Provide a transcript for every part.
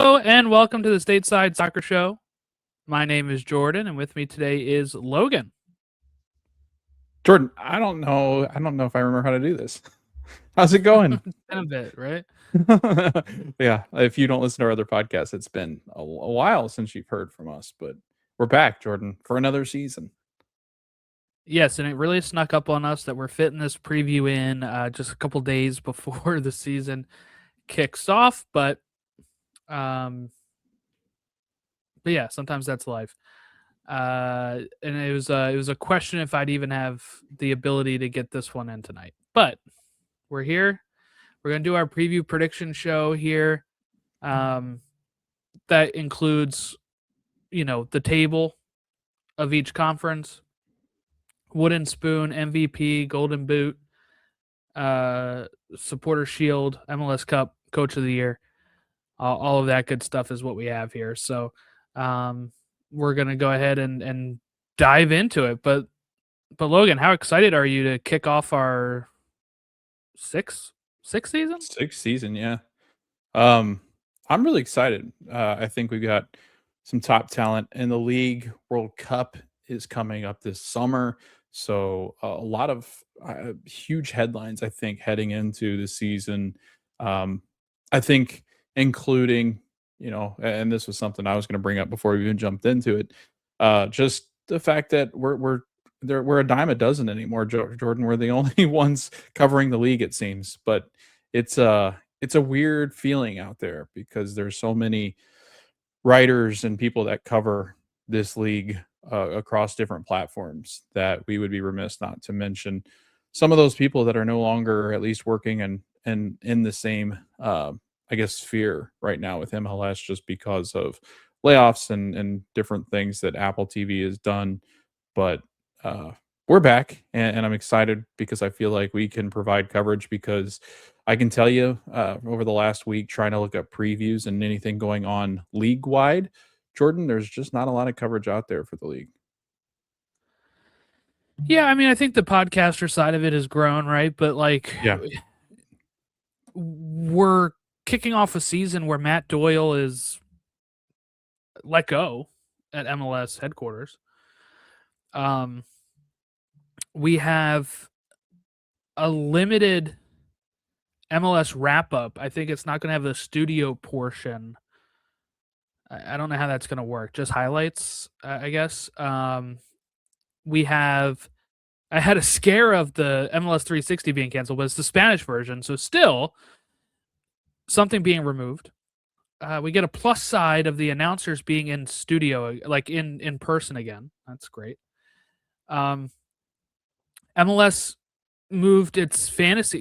Hello and welcome to the Stateside Soccer Show. My name is Jordan, and with me today is Logan. Jordan, I don't know. I don't know if I remember how to do this. How's it going? It's been a bit, right? Yeah, if you don't listen to our other podcasts, it's been a while since you've heard from us, but we're back, Jordan, for another season. Yes, and it really snuck up on us that we're fitting this preview in just a couple days before the season kicks off. Um, but yeah, sometimes that's life. And it was a question if I'd even have the ability to get this one in tonight. But we're here. We're gonna do our preview prediction show here. Um, that includes, the table of each conference, wooden spoon, MVP, golden boot, supporter shield, MLS Cup, coach of the year. All of that good stuff is what we have here. So we're gonna go ahead and dive into it. But Logan, how excited are you to kick off our sixth season? Sixth season, yeah. Um, I'm really excited. I think we've got some top talent in the league. World Cup is coming up this summer, so a lot of huge headlines. I think heading into the season. Um, I think including and this was something I was going to bring up before we even jumped into it. Just the fact that we're a dime a dozen anymore, Jordan. We're the only ones covering the league, it seems, but it's a weird feeling out there because there's so many writers and people that cover this league across different platforms that we would be remiss not to mention some of those people that are no longer at least working and in the same I guess sphere right now with MLS just because of layoffs and different things that Apple TV has done. But uh, we're back, and I'm excited because I feel like we can provide coverage because I can tell you over the last week, trying to look up previews and anything going on league wide, Jordan, there's just not a lot of coverage out there for the league. Yeah, I mean, I think the podcaster side of it has grown, right? But Yeah. we're kicking off a season where Matt Doyle is let go at MLS headquarters. Um, we have a limited MLS wrap up. I think it's not going to have a studio portion. I don't know how that's going to work. Just highlights, I guess. We have. I had a scare of the MLS 360 being canceled, but it's the Spanish version, so still something being removed. We get a plus side of the announcers being in studio, like in person again. That's great. MLS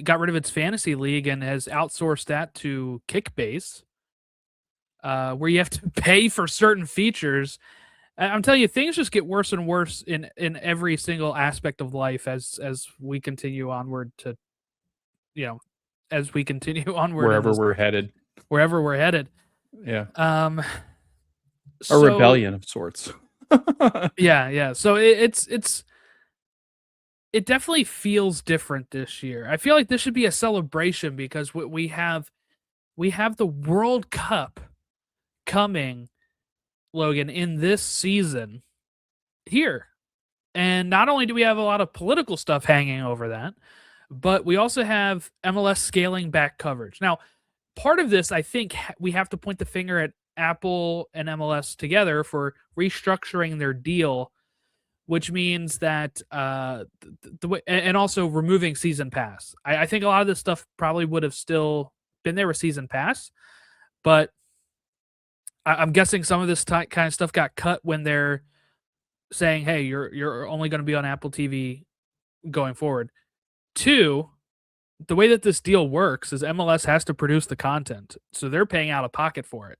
got rid of its fantasy league and has outsourced that to Kickbase, where you have to pay for certain features. I'm telling you, things just get worse and worse in every single aspect of life as we continue onward to, you know, as we continue onward in Wherever this, we're headed. wherever we're headed. Yeah. Um, A so rebellion of sorts. yeah. So it definitely feels different this year. I feel like this should be a celebration because we have the World Cup coming, Logan, in this season here. And not only do we have a lot of political stuff hanging over that, but we also have MLS scaling back coverage. Now, part of this, I think we have to point the finger at Apple and MLS together for restructuring their deal, which means that the way, and also removing season pass. I think a lot of this stuff probably would have still been there with season pass, but I'm guessing some of this kind of stuff got cut when they're saying, "Hey, you're only going to be on Apple TV going forward." Two, the way that this deal works is MLS has to produce the content, so they're paying out of pocket for it.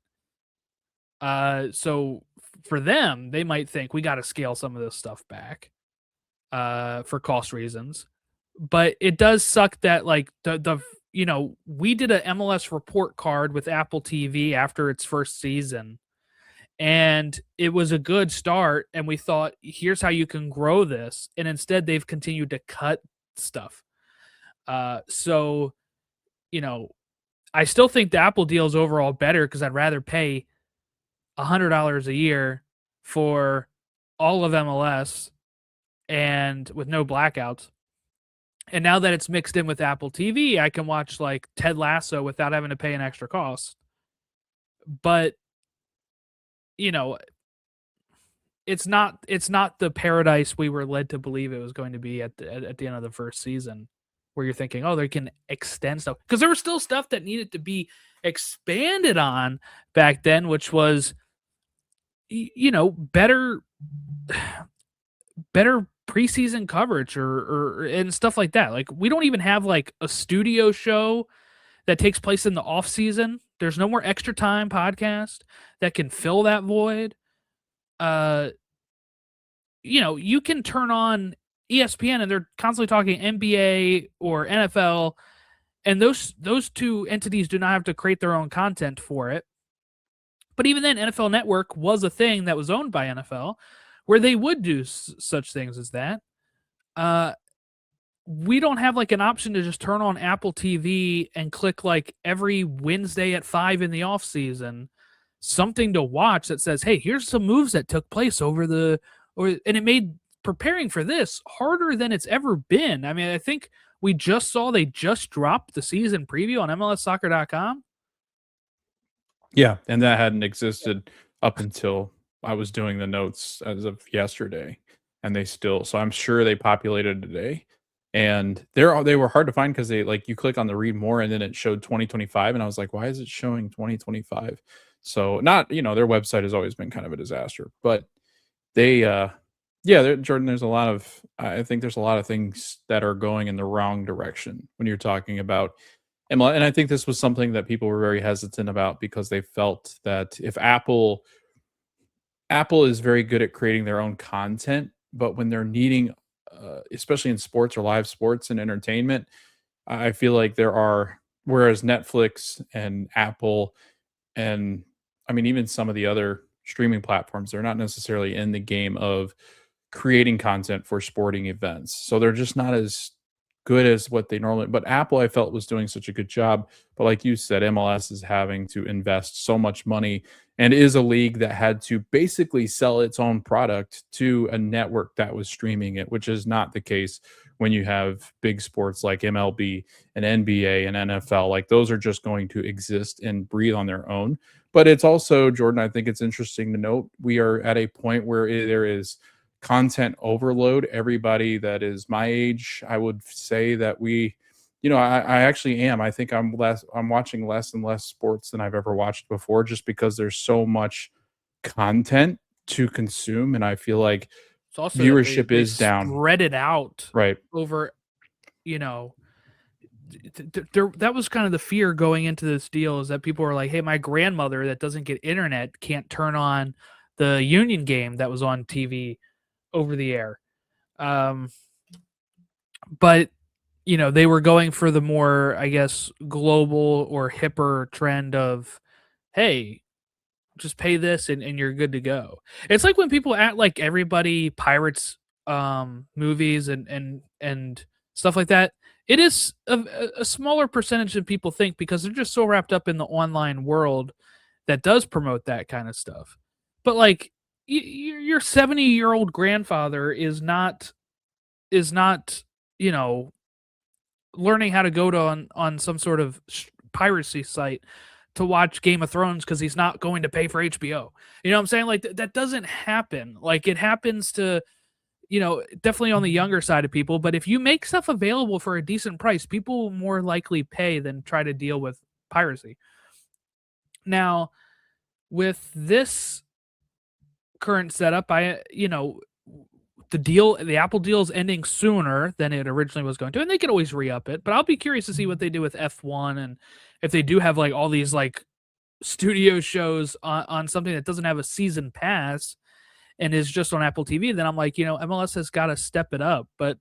So for them, they might think we got to scale some of this stuff back, for cost reasons. But it does suck that like the we did a MLS report card with Apple TV after its first season, and it was a good start. And we thought, here's how you can grow this, and instead they've continued to cut stuff. So you know, I still think the Apple deal is overall better because I'd rather pay $100 a year for all of MLS and with no blackouts. And now that it's mixed in with Apple TV, I can watch like Ted Lasso without having to pay an extra cost. But you know, it's not the paradise we were led to believe it was going to be at the end of the first season, where you're thinking, oh, they can extend stuff, because there was still stuff that needed to be expanded on back then, which was better better preseason coverage or and stuff like that. Like, we don't even have like a studio show that takes place in the off season. There's no more extra time podcast that can fill that void. uh you can turn on ESPN and they're constantly talking NBA or NFL, and those two entities do not have to create their own content for it. But even then, NFL Network was a thing that was owned by NFL, where they would do such things as that. Uh, we don't have like an option to just turn on Apple TV and click like every Wednesday at 5 in the off season something to watch that says, "Hey, here's some moves that took place and it made preparing for this harder than it's ever been." I mean, I think we just saw they just dropped the season preview on MLSsoccer.com. Yeah, and that hadn't existed up until I was doing the notes as of yesterday, and they still so I'm sure they populated today, and they were hard to find because they like, you click on the read more, and then it showed 2025, and I was like, "Why is it showing 2025?" So, not their website has always been kind of a disaster, but they, yeah, Jordan, there's a lot of I think there's a lot of things that are going in the wrong direction when you're talking about MLS, and I think this was something that people were very hesitant about because they felt that if Apple is very good at creating their own content, but when they're needing, especially in sports or live sports and entertainment, I feel like there are whereas Netflix and Apple and I mean even some of the other streaming platforms, they're not necessarily in the game of creating content for sporting events. So they're just not as good as what they normally, but Apple I felt was doing such a good job. But like you said, MLS is having to invest so much money and is a league that had to basically sell its own product to a network that was streaming it, which is not the case when you have big sports like MLB and NBA and NFL. Like, those are just going to exist and breathe on their own. But it's also, Jordan, I think it's interesting to note we are at a point where there is content overload. Everybody that is my age, I would say that I actually am. I think I'm watching less and less sports than I've ever watched before, just because there's so much content to consume. And I feel like It's also that viewership they is down. spread it out Right. over, you know, that was kind of the fear going into this deal, is that people were like, "Hey, my grandmother that doesn't get internet can't turn on the Union game that was on TV over the air." Um, but they were going for the more, I guess, global or hipper trend of, "Hey, just pay this and you're good to go." It's like when people act like everybody pirates movies and stuff like that. It is a smaller percentage than people think, because they're just so wrapped up in the online world that does promote that kind of stuff. But like, your 70-year-old grandfather is not you know learning how to go to on some sort of piracy site to watch Game of Thrones because he's not going to pay for HBO. You know what I'm saying? Like, that doesn't happen. Like, it happens to, definitely on the younger side of people. But if you make stuff available for a decent price, people will more likely pay than try to deal with piracy. Now, with this current setup, the Apple deal is ending sooner than it originally was going to, and they could always re-up it. But I'll be curious to see what they do with F1, and if they do have like all these like studio shows on something that doesn't have a season pass and is just on Apple TV. Then I'm like, MLS has got to step it up. But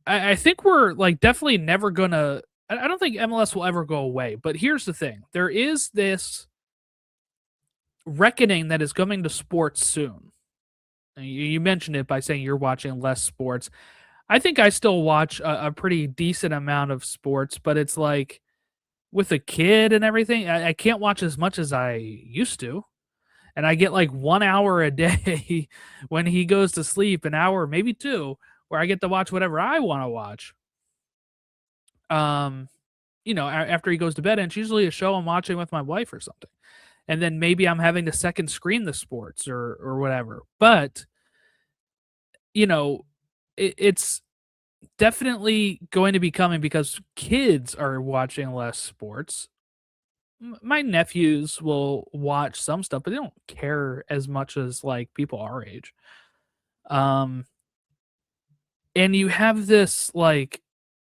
I think we're like definitely never gonna. I don't think MLS will ever go away. But here's the thing: there is this reckoning that is coming to sports soon. You mentioned it by saying you're watching less sports. I think I still watch a pretty decent amount of sports, but it's like with a kid and everything, I can't watch as much as I used to. And I get like 1 hour a day when he goes to sleep, an hour, maybe 2, where I get to watch whatever I wanna watch. Um, after he goes to bed, and it's usually a show I'm watching with my wife or something. And then maybe I'm having to second screen the sports or whatever. But, you know, it's definitely going to be coming because kids are watching less sports. My nephews will watch some stuff, but they don't care as much as like people our age. Um, and you have this like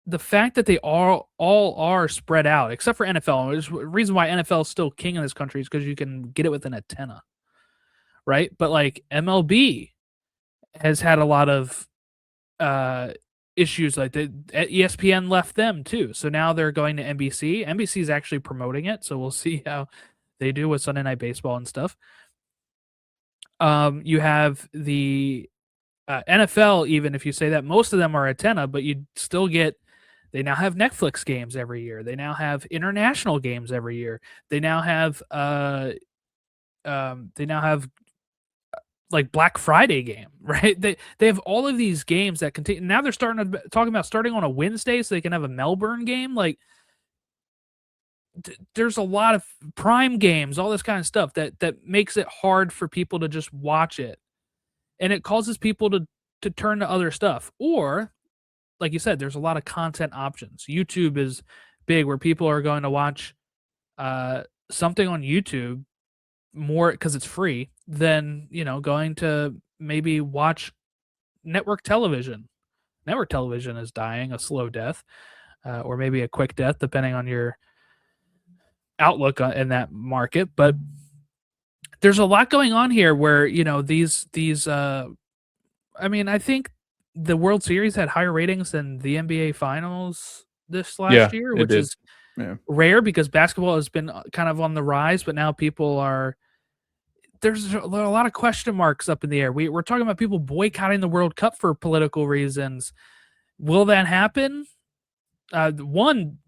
the fact that they all are spread out, except for NFL. There's a reason why NFL is still king in this country is because you can get it with an antenna, right? But like MLB has had a lot of uh issues like ESPN left them too. So now they're going to NBC. NBC is actually promoting it, so we'll see how they do with Sunday Night Baseball and stuff. You have the NFL, even if you say that most of them are antenna, but you still get. They now have Netflix games every year. They now have international games every year. They now have they now have like Black Friday game, right? They have all of these games that continue. Now they're talking about starting on a Wednesday so they can have a Melbourne game. Like there's a lot of prime games, all this kind of stuff that makes it hard for people to just watch it, and it causes people to turn to other stuff. Or like you said, there's a lot of content options. YouTube is big where people are going to watch something on YouTube more because it's free than going to maybe watch network television. Network television is dying a slow death, or maybe a quick death, depending on your outlook in that market. But there's a lot going on here where these. I mean, I think the World Series had higher ratings than the NBA Finals this last Yeah, year, it which did. is Yeah. rare because basketball has been kind of on the rise, but now people are there's a lot of question marks up in the air. We're talking about people boycotting the World Cup for political reasons. Will that happen? One,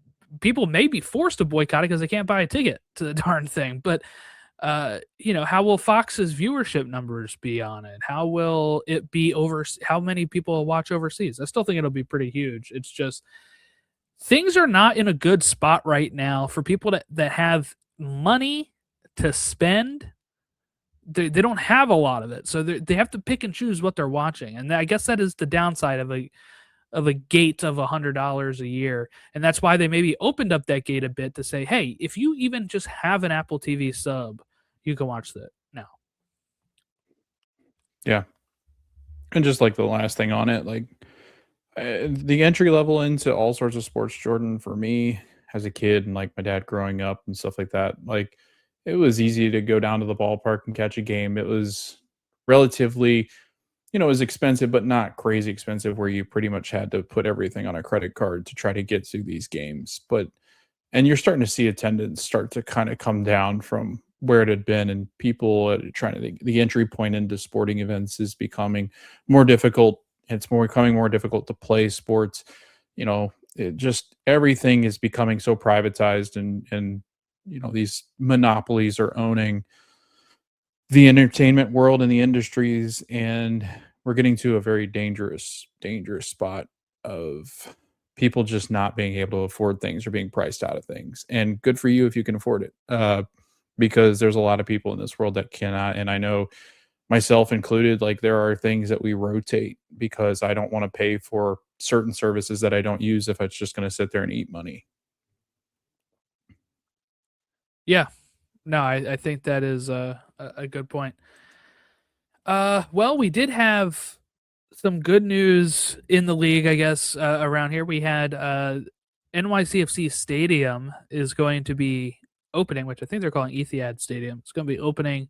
people may be forced to boycott it because they can't buy a ticket to the darn thing. But how will Fox's viewership numbers be on it? How will it be over? How many people will watch overseas? I still think it'll be pretty huge. It's just things are not in a good spot right now for people that have money to spend. They don't have a lot of it, so they have to pick and choose what they're watching, and I guess that is the downside of a gate of $100 a year, and that's why they maybe opened up that gate a bit to say, hey, if you even just have an Apple TV sub, you can watch that now. Yeah. And just like the last thing on it, like the entry level into all sorts of sports, Jordan, for me as a kid and like my dad growing up and stuff like that, like it was easy to go down to the ballpark and catch a game. It was relatively, it was expensive, but not crazy expensive where you pretty much had to put everything on a credit card to try to get to these games. And you're starting to see attendance start to kind of come down from where it had been, and people trying to the entry point into sporting events is becoming more difficult. It's more becoming more difficult to play sports. It just everything is becoming so privatized, and these monopolies are owning the entertainment world and the industries, and we're getting to a very dangerous spot of people just not being able to afford things or being priced out of things. And good for you if you can afford it, because there's a lot of people in this world that cannot. And I know myself included, like there are things that we rotate because I don't want to pay for certain services that I don't use if it's just going to sit there and eat money. Yeah, no, I think that is a good point. Well, we did have some good news in the league, I guess, around here. We had NYCFC Stadium is going to be opening, which I think they're calling Etihad Stadium. It's going to be opening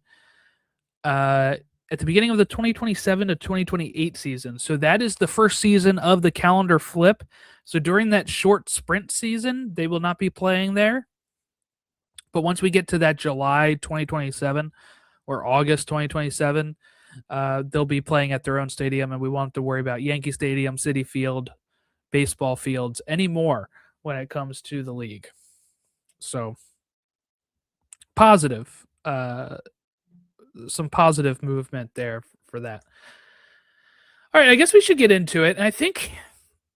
uh, at the beginning of the 2027 to 2028 season. So that is the first season of the calendar flip. So during that short sprint season, they will not be playing there. But once we get to that July 2027 or August 2027, they'll be playing at their own stadium, and we won't have to worry about Yankee Stadium, City Field, baseball fields anymore when it comes to the league. So positive, some positive movement there for that. All right, I guess we should get into it. And I think,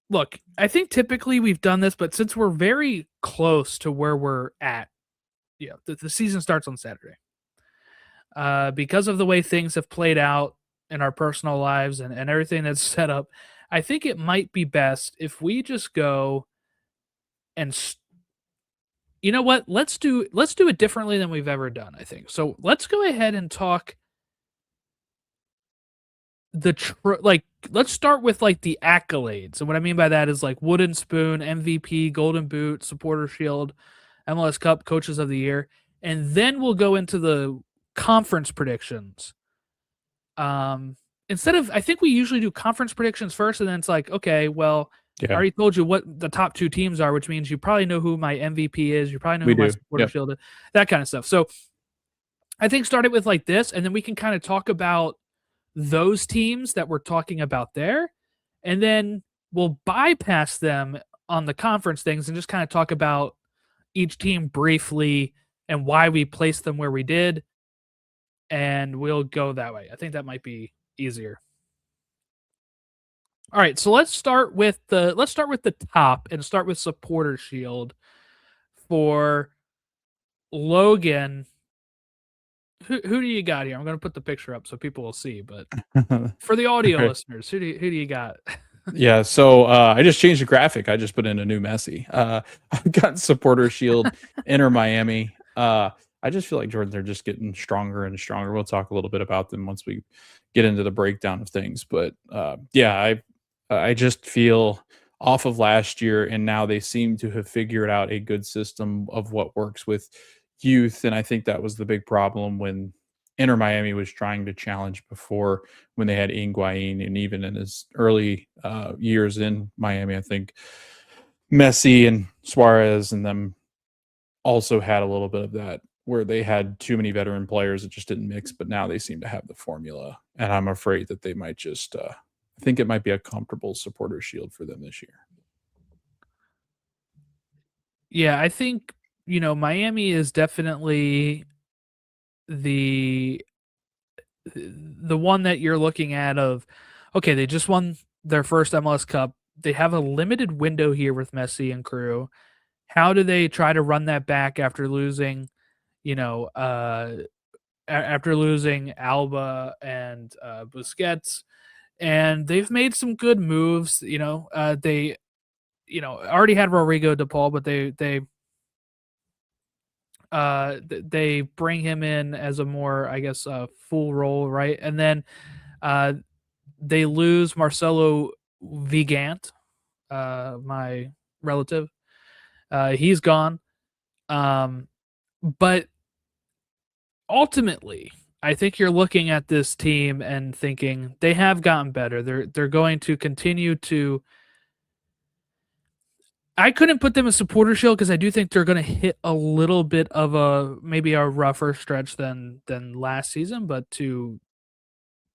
look, I think typically we've done this, but since we're very close to where we're at, the season starts on Saturday. Because of the way things have played out in our personal lives and everything that's set up, I think it might be best if we just go and you know what? Let's do it differently than we've ever done, I think. So let's go ahead and talk like let's start with like the accolades. And what I mean by that is like wooden spoon, MVP, golden boot, supporter shield, MLS Cup, coaches of the year, and then we'll go into the conference predictions. Instead of, I think we usually do conference predictions first, and then it's like, okay, well, I Yeah, already told you what the top two teams are, which means you probably know who my MVP is. You probably know we who my do. supporter Yep. shield is, that kind of stuff. So I think start it with like this, and then we can kind of talk about those teams that we're talking about there, and then we'll bypass them on the conference things and just kind of talk about each team briefly and why we placed them where we did, and we'll go that way. I think that might be easier. All right, so let's start with the top and start with supporter shield for Logan. Who do you got here? I'm going to put the picture up so people will see, but for the audio Right. listeners, who do you got? Yeah, so I just changed the graphic. I just put in a new Messi. I've got supporter shield, Inter Miami. I just feel like Jordans are just getting stronger and stronger. We'll talk a little bit about them once we get into the breakdown of things. But yeah, I just feel off of last year, and now they seem to have figured out a good system of what works with youth. And I think that was the big problem when Inter Miami was trying to challenge before, when they had Higuain, and even in his early years in Miami, I think Messi and Suarez and them also had a little bit of that, where they had too many veteran players that just didn't mix. But now they seem to have the formula, and I'm afraid that they might just. I think it might be a comfortable supporter shield for them this year. Yeah, I think Miami is definitely the the one that you're looking at of, okay, they just won their first MLS Cup. They have a limited window here with Messi and crew. How do they try to run that back after losing, you know, after losing Alba and Busquets? And they've made some good moves. They already had Rodrigo De Paul, but they bring him in as a more, I guess, full role, right? And then uh, they lose Marcelo Vigant, my relative. He's gone. But ultimately, I think you're looking at this team and thinking they have gotten better. They're going to continue to. I couldn't put them in supporter shield because I do think they're going to hit a little bit of maybe a rougher stretch than last season. But to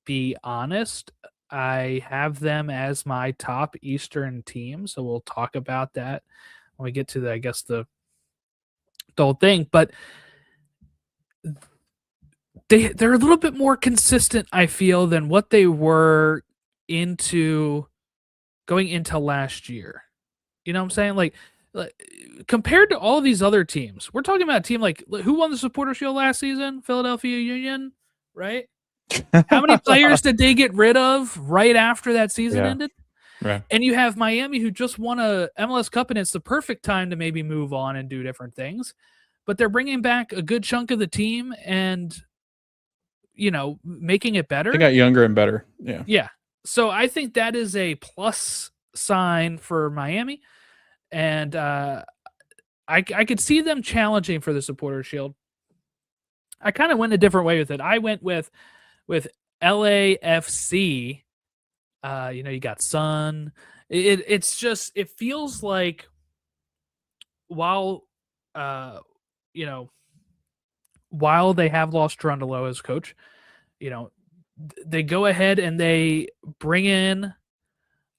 be honest, I have them as my top Eastern team, so we'll talk about that when we get to I guess the whole thing. But they're a little bit more consistent, I feel, than what they were into going into last year. You know what I'm saying? Like compared to all these other teams, we're talking about a team like who won the Supporter Shield last season? Philadelphia Union, right? How many players did they get rid of right after that season Yeah, ended? right. And you have Miami who just won a MLS Cup, and it's the perfect time to maybe move on and do different things. But they're bringing back a good chunk of the team and making it They better. got younger and better. Yeah. Yeah. So I think that is a plus sign for Miami. And I could see them challenging for the Supporter Shield. I kind of went a different way with it. I went with LAFC. You got Sun. It feels like while uh you know while they have lost Trundle as coach, they go ahead and they bring in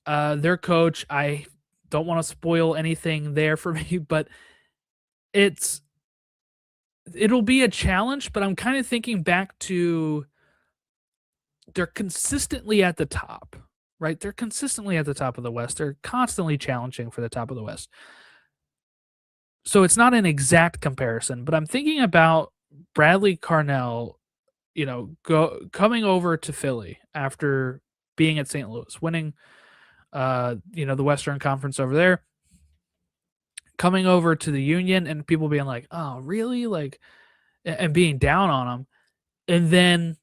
their coach. I don't want to spoil anything there for me, but it's it'll be a challenge, but I'm kind of thinking back to they're consistently at the top, right? They're consistently at the top of the West. They're constantly challenging for the top of the West. So it's not an exact comparison, but I'm thinking about Bradley Carnell, coming over to Philly after being at St. Louis, winning the Western Conference over there, coming over to the Union and people being like, "Oh, really?" Like and being down on him. And then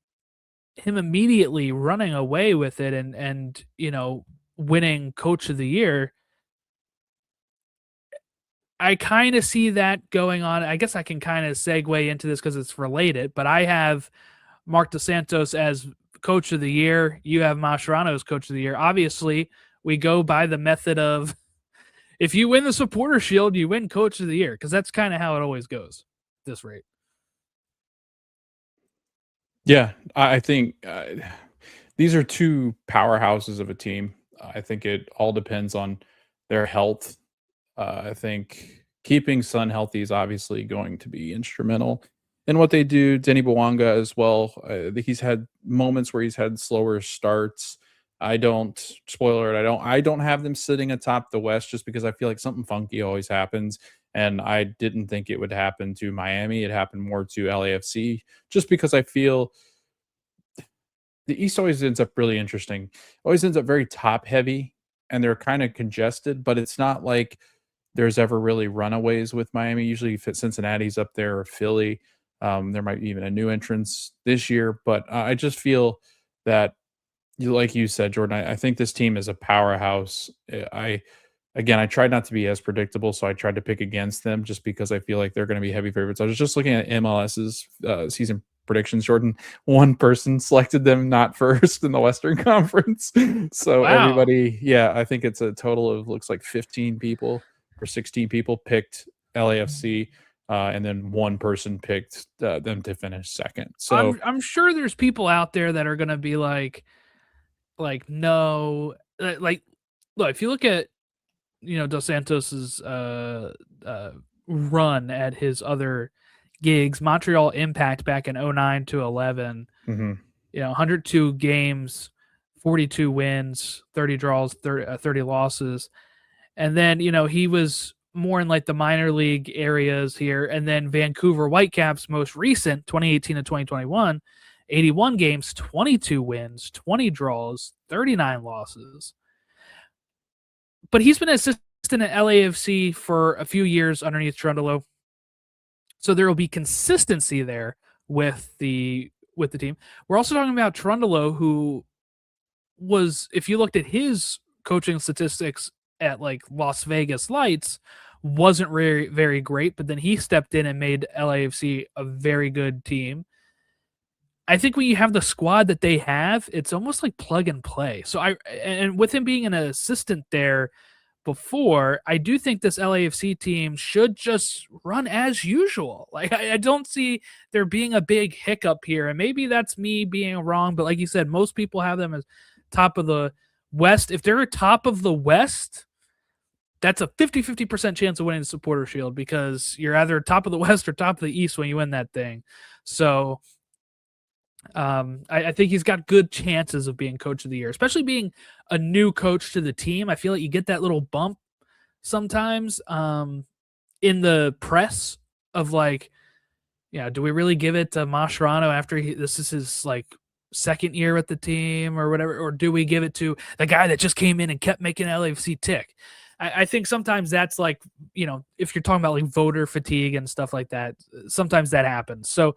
him immediately running away with it and winning coach of the year. I kind of see that going on. I guess I can kind of segue into this because it's related, but I have Mark DeSantos as coach of the year. You have Mascherano as coach of the year. Obviously, we go by the method of if you win the supporter shield, you win coach of the year, because that's kind of how it always goes at this rate. Yeah, I think these are two powerhouses of a team. I think it all depends on their health. I think keeping Sun healthy is obviously going to be instrumental in what they do. Denny Bwanga as well. He's had moments where he's had slower starts. I don't spoiler it. I don't have them sitting atop the West just because I feel like something funky always happens. And I didn't think it would happen to Miami. It happened more to LAFC just because I feel the East always ends up really interesting. Always ends up very top heavy and they're kind of congested, but it's not like there's ever really runaways with Miami. Usually if it's Cincinnati's up there or Philly, there might be even a new entrance this year, but I just feel that like you said, Jordan, I think this team is a powerhouse. I tried not to be as predictable, so I tried to pick against them just because I feel like they're going to be heavy favorites. I was just looking at MLS's season predictions, Jordan. One person selected them not first in the Western Conference. So Wow. everybody, yeah, I think it's a total of looks like 15 people or 16 people picked LAFC, and then one person picked them to finish second. So I'm sure there's people out there that are gonna be like no, like look, if you look at Dos Santos's run at his other gigs, Montreal Impact back in 09 to 11, mhm. 102 games, 42 wins, 30 draws, 30 losses. And then, he was more in like the minor league areas here. And then Vancouver Whitecaps, most recent, 2018 to 2021, 81 games, 22 wins, 20 draws, 39 losses. But he's been an assistant at LAFC for a few years underneath Trundolo. So there will be consistency there with the team. We're also talking about Trundolo, who was, if you looked at his coaching statistics at like Las Vegas Lights, wasn't very very great, but then he stepped in and made LAFC a very good team. I think when you have the squad that they have, it's almost like plug and play. So and with him being an assistant there before, I do think this LAFC team should just run as usual. Like I don't see there being a big hiccup here, and maybe that's me being wrong. But like you said, most people have them as top of the West. If they're top of the West, that's a 50-50% chance of winning the supporter shield, because you're either top of the West or top of the East when you win that thing. So I think he's got good chances of being coach of the year, especially being a new coach to the team. I feel like you get that little bump sometimes in the press of like, yeah, do we really give it to Mascherano after this is his like second year with the team or whatever, or do we give it to the guy that just came in and kept making LAFC tick? I think sometimes that's like, if you're talking about like voter fatigue and stuff like that, sometimes that happens. So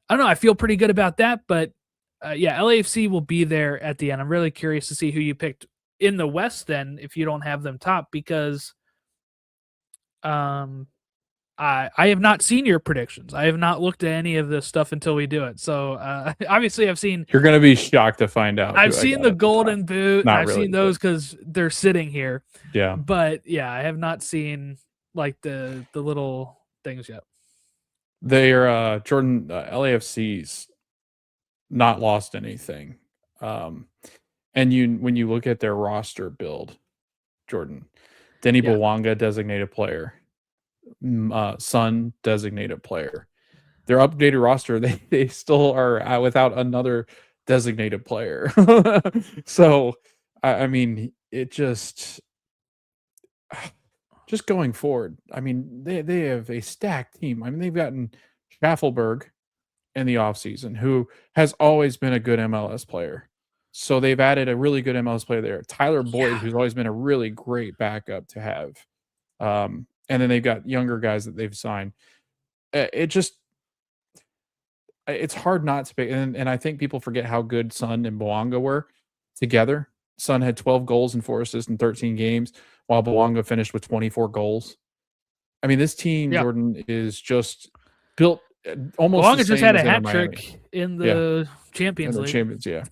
I don't know. I feel pretty good about that, but yeah, LAFC will be there at the end. I'm really curious to see who you picked in the West then, if you don't have them top, because um, I have not seen your predictions. I have not looked at any of this stuff until we do it. So obviously, You're gonna be shocked to find out I've who I seen got the at the top. Golden Boot, and Not I've really, seen but those because they're sitting here. yeah. But yeah, I have not seen like the little things yet. They're Jordan LAFC's not lost anything. Um, and when you look at their roster build, Jordan, Denny Yeah, Bwanga, designated player. Sun designated player. Their updated roster, they still are without another designated player. So, I mean, it just going forward. I mean, they have a stacked team. I mean, they've gotten Schaffelberg in the offseason, who has always been a good MLS player. So they've added a really good MLS player there. Tyler Boyd, Yeah. who's always been a really great backup to have. And then they've got younger guys that they've signed. It just it's hard not to pick. And I think people forget how good Sun and Boanga were together. Sun had 12 goals and 4 assists in 13 games, while Boanga finished with 24 goals. I mean, this team, Yeah. Jordan, is just built almost the Belonga just same had as a Inter hat Miami. trick in Yeah, the and Champions the League. champions, yeah.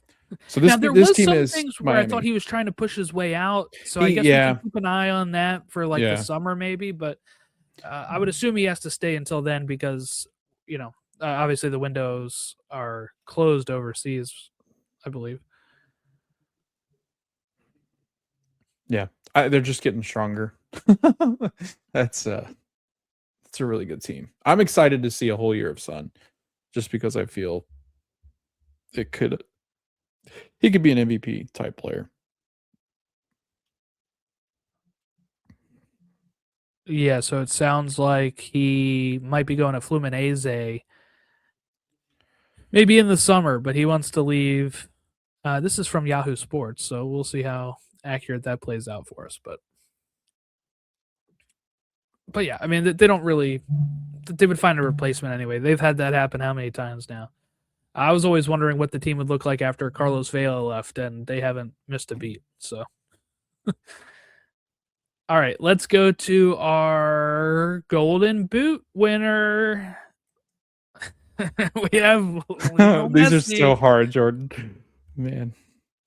So Now there this was team some is things where I thought Miami. he was trying to push his way out, so I guess we Yeah, can keep an eye on that for like the yeah. summer maybe. But I would assume he has to stay until then because obviously the windows are closed overseas, I believe. Yeah, they're just getting stronger. That's it's a really good team. I'm excited to see a whole year of Sun, just because I feel it could he could be an MVP type player. Yeah, so it sounds like he might be going to Fluminense maybe in the summer, but he wants to leave. This is from Yahoo Sports, so we'll see how accurate that plays out for us. But yeah, I mean, they don't really. They would find a replacement anyway. They've had that happen how many times now? I was always wondering what the team would look like after Carlos Vela left, and they haven't missed a beat. So, all right, let's go to our Golden Boot winner. We have Lionel These are so Messi. hard, Jordan. Man.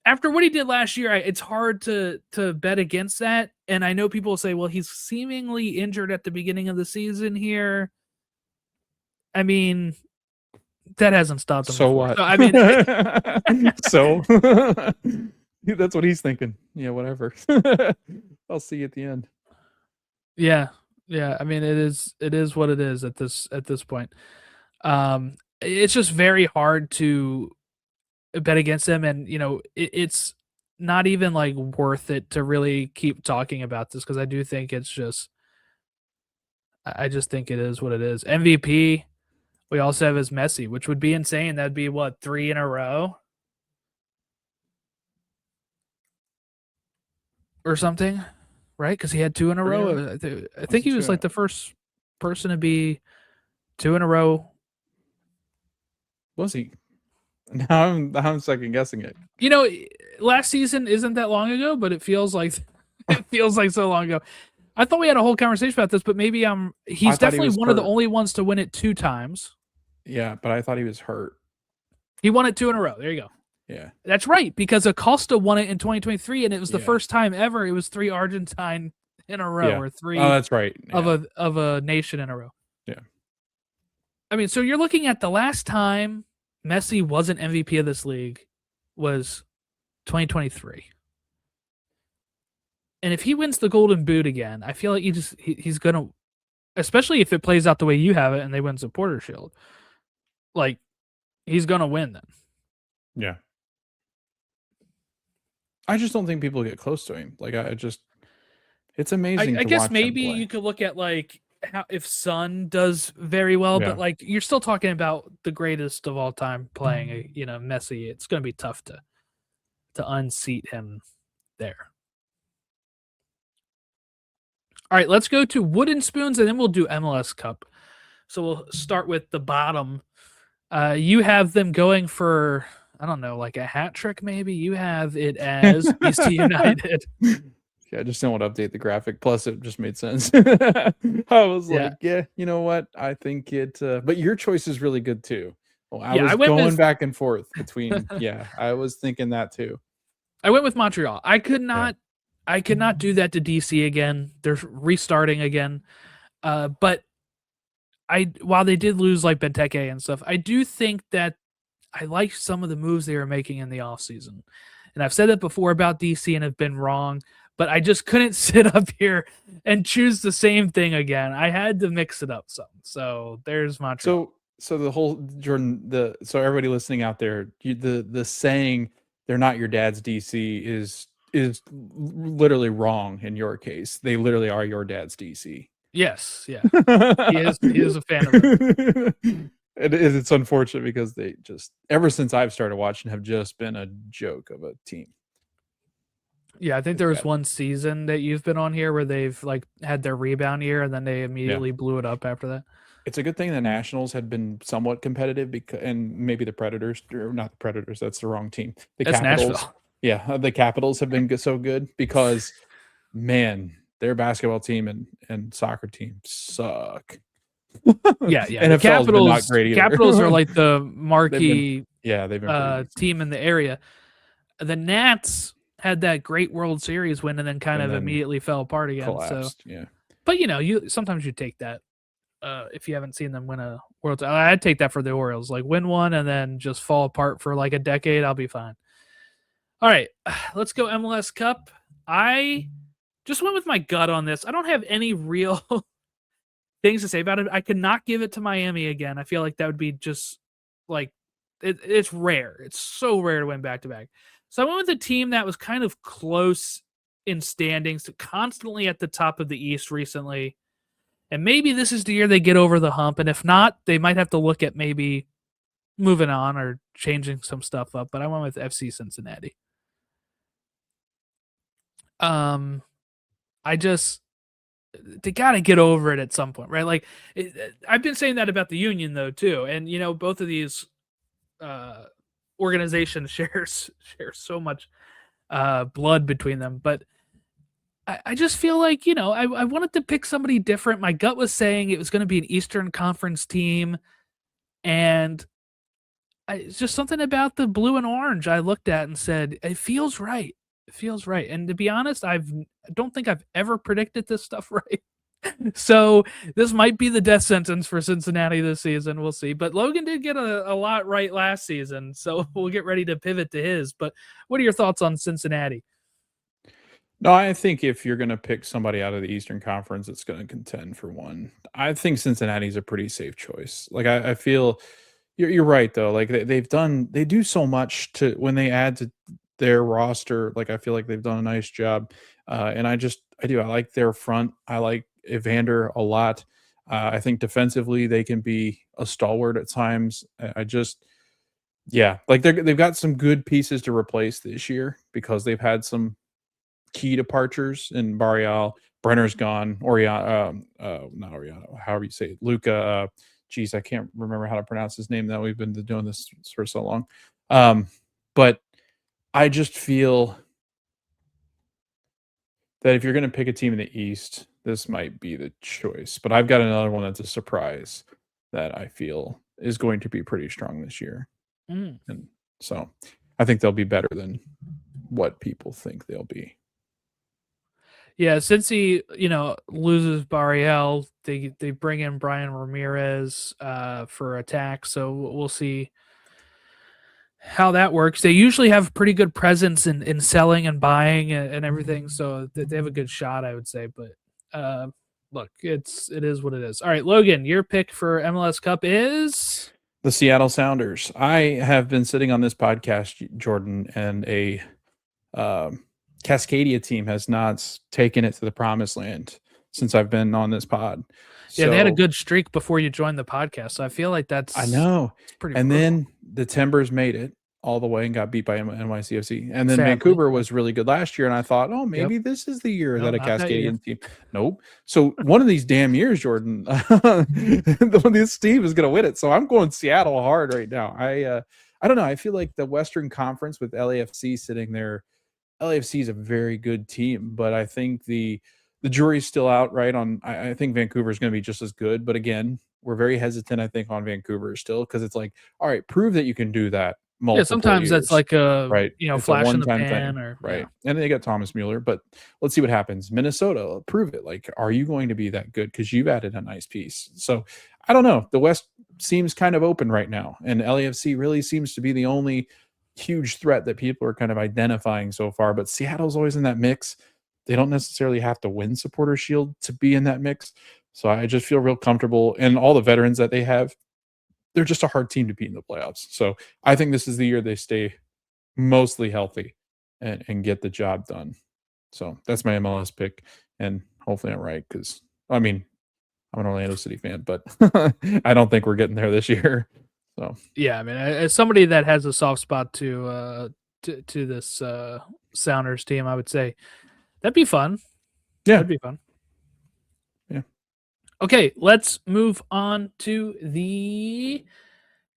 After what he did last year, it's hard to bet against that. And I know people will say, well, he's seemingly injured at the beginning of the season here. I mean, that hasn't stopped him So before. what? So, I mean, so that's what he's thinking. Yeah, whatever. I'll see you at the end. yeah. I mean, it is what it is at this point. It's just very hard to bet against him, and it's not even like worth it to really keep talking about this because I do think it's just I just think it is what it is. MVP we also have as Messi, which would be insane. That'd be what, 3 in a row or something, right? Because he had 2 in a 3 in a row. I think he was like the first person to be 2 in a row. Was he? Now I'm second guessing it. Last season isn't that long ago, but it feels like so long ago. I thought we had a whole conversation about this, but maybe he's definitely one of the only ones to win it 2 times. Yeah, but I thought he was hurt. He won it 2 in a row. There you go. Yeah. That's right, because Acosta won it in 2023, and it was the first time ever it was 3 Argentine in a row, or 3 that's right. of a nation in a row. Yeah. I mean, so you're looking at the last time Messi wasn't MVP of this league was 2023. And if he wins the Golden Boot again, I feel like he's going to, especially if it plays out the way you have it and they win Supporter Shield, like, he's going to win then. Yeah. I just don't think people get close to him. Like, it's amazing. I guess maybe you could look at like how if Sun does very well, but like you're still talking about the greatest of all time playing Messi. It's going to be tough to unseat him there. All right, let's go to Wooden Spoons, and then we'll do MLS Cup. So we'll start with the bottom. You have them going for, I don't know, like a hat trick maybe? You have it as DC United. Yeah, I just didn't want to update the graphic. Plus, it just made sense. I was like, yeah, you know what? I think it. But your choice is really good too. Well, I was going back and forth between. I was thinking that too. I went with Montreal. I could not do that to DC again. They're restarting again. But while they did lose like Benteke and stuff, I do think that I like some of the moves they were making in the offseason. And I've said that before about DC and have been wrong. but I just couldn't sit up here and choose the same thing again. I had to mix it up some. So there's Montreal. So the whole Jordan, so everybody listening out there, the saying they're not your dad's DC is literally wrong in your case. They literally are your dad's DC. Yes, yeah. He is a fan of it. It's unfortunate because they just, ever since I've started watching, have just been a joke of a team. Yeah, I think there was one season that you've been on here where they've like had their rebound year and then they immediately blew it up after that. It's a good thing the Nationals had been somewhat competitive because, and maybe the Predators, or not the Predators, that's the wrong team. The That's Capitals. Nashville. Yeah, the Capitals have been so good because, man, their basketball team and soccer team suck. Yeah. NFL's The Capitals, been not great either. Capitals are like the marquee they've been team in the area. The Nats had that great World Series win and then kind of immediately fell apart again. Collapsed, so, yeah. But you sometimes you take that if you haven't seen them win a World Series. I'd take that for the Orioles, like win one and then just fall apart for like a decade. I'll be fine. All right, let's go MLS Cup. I just went with my gut on this. I don't have any real things to say about it. I could not give it to Miami again. I feel like that would be just like it's rare. It's so rare to win back to back. So I went with a team that was kind of close in standings, constantly at the top of the East recently. And maybe this is the year they get over the hump. And if not, they might have to look at maybe moving on or changing some stuff up. But I went with FC Cincinnati. They got to get over it at some point, right? Like I've been saying that about the Union though too, and both of these organizations share so much blood between them, but I just feel like I wanted to pick somebody different. My gut was saying it was going to be an Eastern Conference team, and it's just something about the blue and orange I looked at and said it feels right. It feels right. And to be honest, I don't think I've ever predicted this stuff right. So this might be the death sentence for Cincinnati this season. We'll see. But Logan did get a lot right last season, so we'll get ready to pivot to his. But what are your thoughts on Cincinnati? No, I think if you're going to pick somebody out of the Eastern Conference that's going to contend for one, I think Cincinnati's a pretty safe choice. Like I feel you're right though. Like they do so much to when they add to their roster. Like I feel like they've done a nice job, and I like their front. I like Evander a lot. I think defensively they can be a stalwart at times. Like they've got some good pieces to replace this year because they've had some key departures in Barreal. Brenner's gone. Not Oriano. However you say it. Luca. I can't remember how to pronounce his name now. We've been doing this for so long. But I just feel that if you're going to pick a team in the East, this might be the choice. But I've got another one that's a surprise that I feel is going to be pretty strong this year. And so I think they'll be better than what people think they'll be. Yeah, since he, loses Barreal, they bring in Brian Ramirez for attack. So we'll see how that works. They usually have pretty good presence in selling and buying and everything. So they have a good shot, I would say. But look, it is what it is. All right, Logan, your pick for MLS Cup is the Seattle Sounders. I have been sitting on this podcast, Jordan, and a Cascadia team has not taken it to the promised land since I've been on this pod. Yeah, they had a good streak before you joined the podcast, so I feel like that's pretty. And then the Timbers made it all the way and got beat by NYCFC. And then Vancouver was really good last year, and I thought, maybe this is the year that a Cascadian team. Nope. So one of these damn years, Jordan, this team is going to win it. So I'm going Seattle hard right now. I don't know. I feel like the Western Conference with LAFC sitting there. LAFC is a very good team, but I think the jury's still out, right? I think Vancouver is going to be just as good, but again, we're very hesitant, I think, on Vancouver still because it's like, all right, prove that you can do that. Sometimes that's like a flash in the pan, thing, or right. And they got Thomas Mueller, but let's see what happens. Minnesota, prove it. Like, are you going to be that good? Because you've added a nice piece. So I don't know. The West seems kind of open right now, and LAFC really seems to be the only huge threat that people are kind of identifying so far, but Seattle's always in that mix. they don't necessarily have to win Supporter Shield to be in that mix. So I just feel real comfortable, and all the veterans that they have, they're just a hard team to beat in the playoffs. So I think this is the year they stay mostly healthy and get the job done. So that's my MLS pick, and hopefully I'm right because I mean I'm an Orlando City fan, but I don't think we're getting there this year. So Yeah, I mean, as somebody that has a soft spot to this Sounders team, I would say that'd be fun. yeah, That'd be fun. yeah. Okay, let's move on to the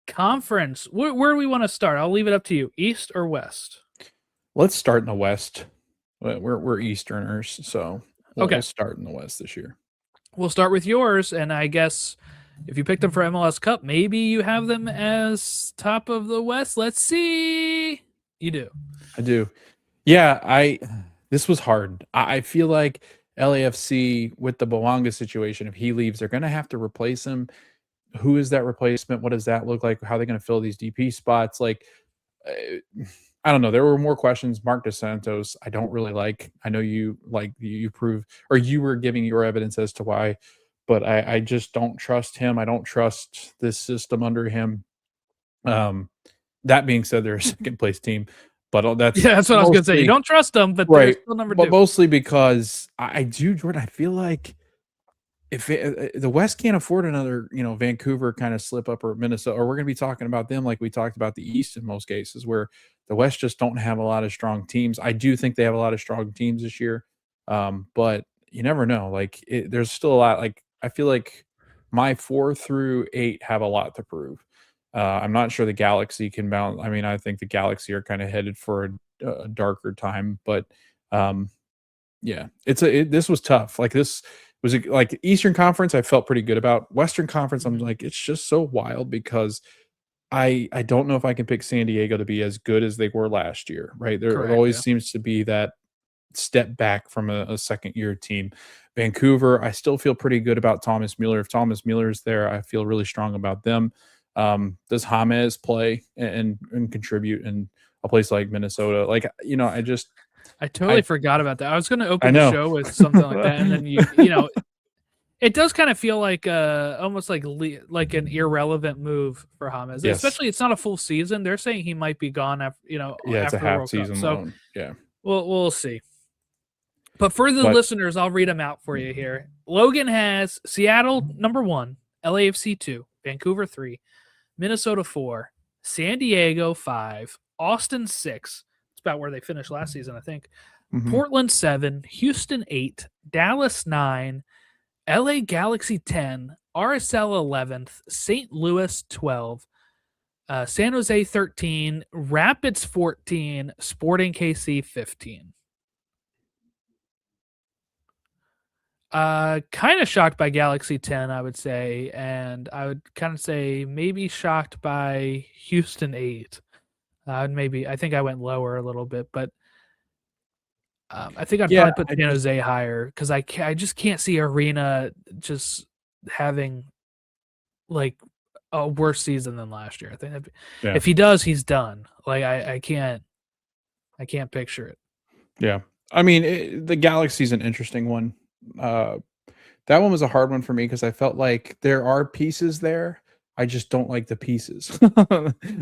conference. Where do we want to start? I'll leave it up to you. East or West? Let's start in the West. We're Easterners, so Okay. we'll start in the West this year. We'll start with yours, and I guess if you picked them for MLS Cup, maybe you have them as top of the West. Let's see. You do. I do. Yeah, this was hard. I feel like LAFC with the Bouanga situation, if he leaves, they're gonna have to replace him. Who is that replacement? What does that look like? How are they gonna fill these DP spots? Like, I don't know. There were more questions. Mark DeSantos, I don't really like. I know you prove, or you were giving your evidence as to why, but I just don't trust him. I don't trust this system under him. That being said, they're a second place team, but that's what I was gonna say. You don't trust them, but they're right. still number But 2. mostly because I do, Jordan. I feel like if the West can't afford another, Vancouver kind of slip up, or Minnesota, or we're going to be talking about them like we talked about the East in most cases, where the West just don't have a lot of strong teams. I do think they have a lot of strong teams this year, but you never know. Like there's still a lot. Like I feel like my 4 through 8 have a lot to prove. I'm not sure the Galaxy can bounce. I mean, I think the Galaxy are kind of headed for a darker time, but yeah, this was tough. Like this was like Eastern Conference, I felt pretty good about. Western Conference, I'm like, it's just so wild because I don't know if I can pick San Diego to be as good as they were last year, right? There always seems to be that step back from a second year team. Vancouver, I still feel pretty good about Thomas Mueller. If Thomas Mueller is there, I feel really strong about them. Does James play and contribute in a place like Minnesota? Like, I totally forgot about that. I was going to I open the know. show with something like that, and then it does kind of feel like almost like an irrelevant move for James. Yes. Especially, it's not a full season. They're saying he might be gone after it's after a the half World season Cup. So loan. Yeah. we'll see. But for the listeners, I'll read them out for you here. Logan has Seattle number 1, LAFC 2, Vancouver 3, Minnesota 4, San Diego 5, Austin 6. It's about where they finished last season, I think. Mhm. Portland 7, Houston 8, Dallas 9, LA Galaxy 10, RSL 11th, St. Louis 12, San Jose 13, Rapids 14, Sporting KC 15. Kind of shocked by Galaxy 10, I would say, and I would kind of say maybe shocked by Houston 8. I think I went lower a little bit, but I think I'd probably put San Jose higher because I just can't see Arena just having like a worse season than last year. I think if he does, he's done. Like I can't picture it. Yeah, I mean the Galaxy's an interesting one. That one was a hard one for me because I felt like there are pieces there. I just don't like the pieces.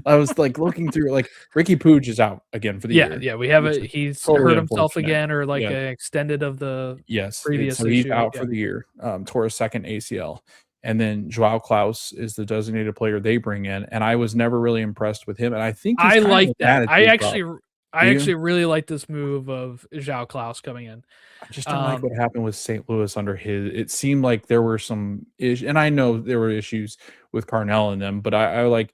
I was like looking through, like Ricky Pooge is out again for the year. Yeah, we have it. He's totally hurt himself unfortunate. again, or like extended of the previous so he's issue. out for the year. Tore a second ACL, and then Joao Klaus is the designated player they bring in, and I was never really impressed with him. And I think I like that. I Do you? actually really like this move of Joao Klaus coming in. I just don't like what happened with St. Louis under his. It seemed like there were some issues, and I know there were issues with Carnell and them, but I like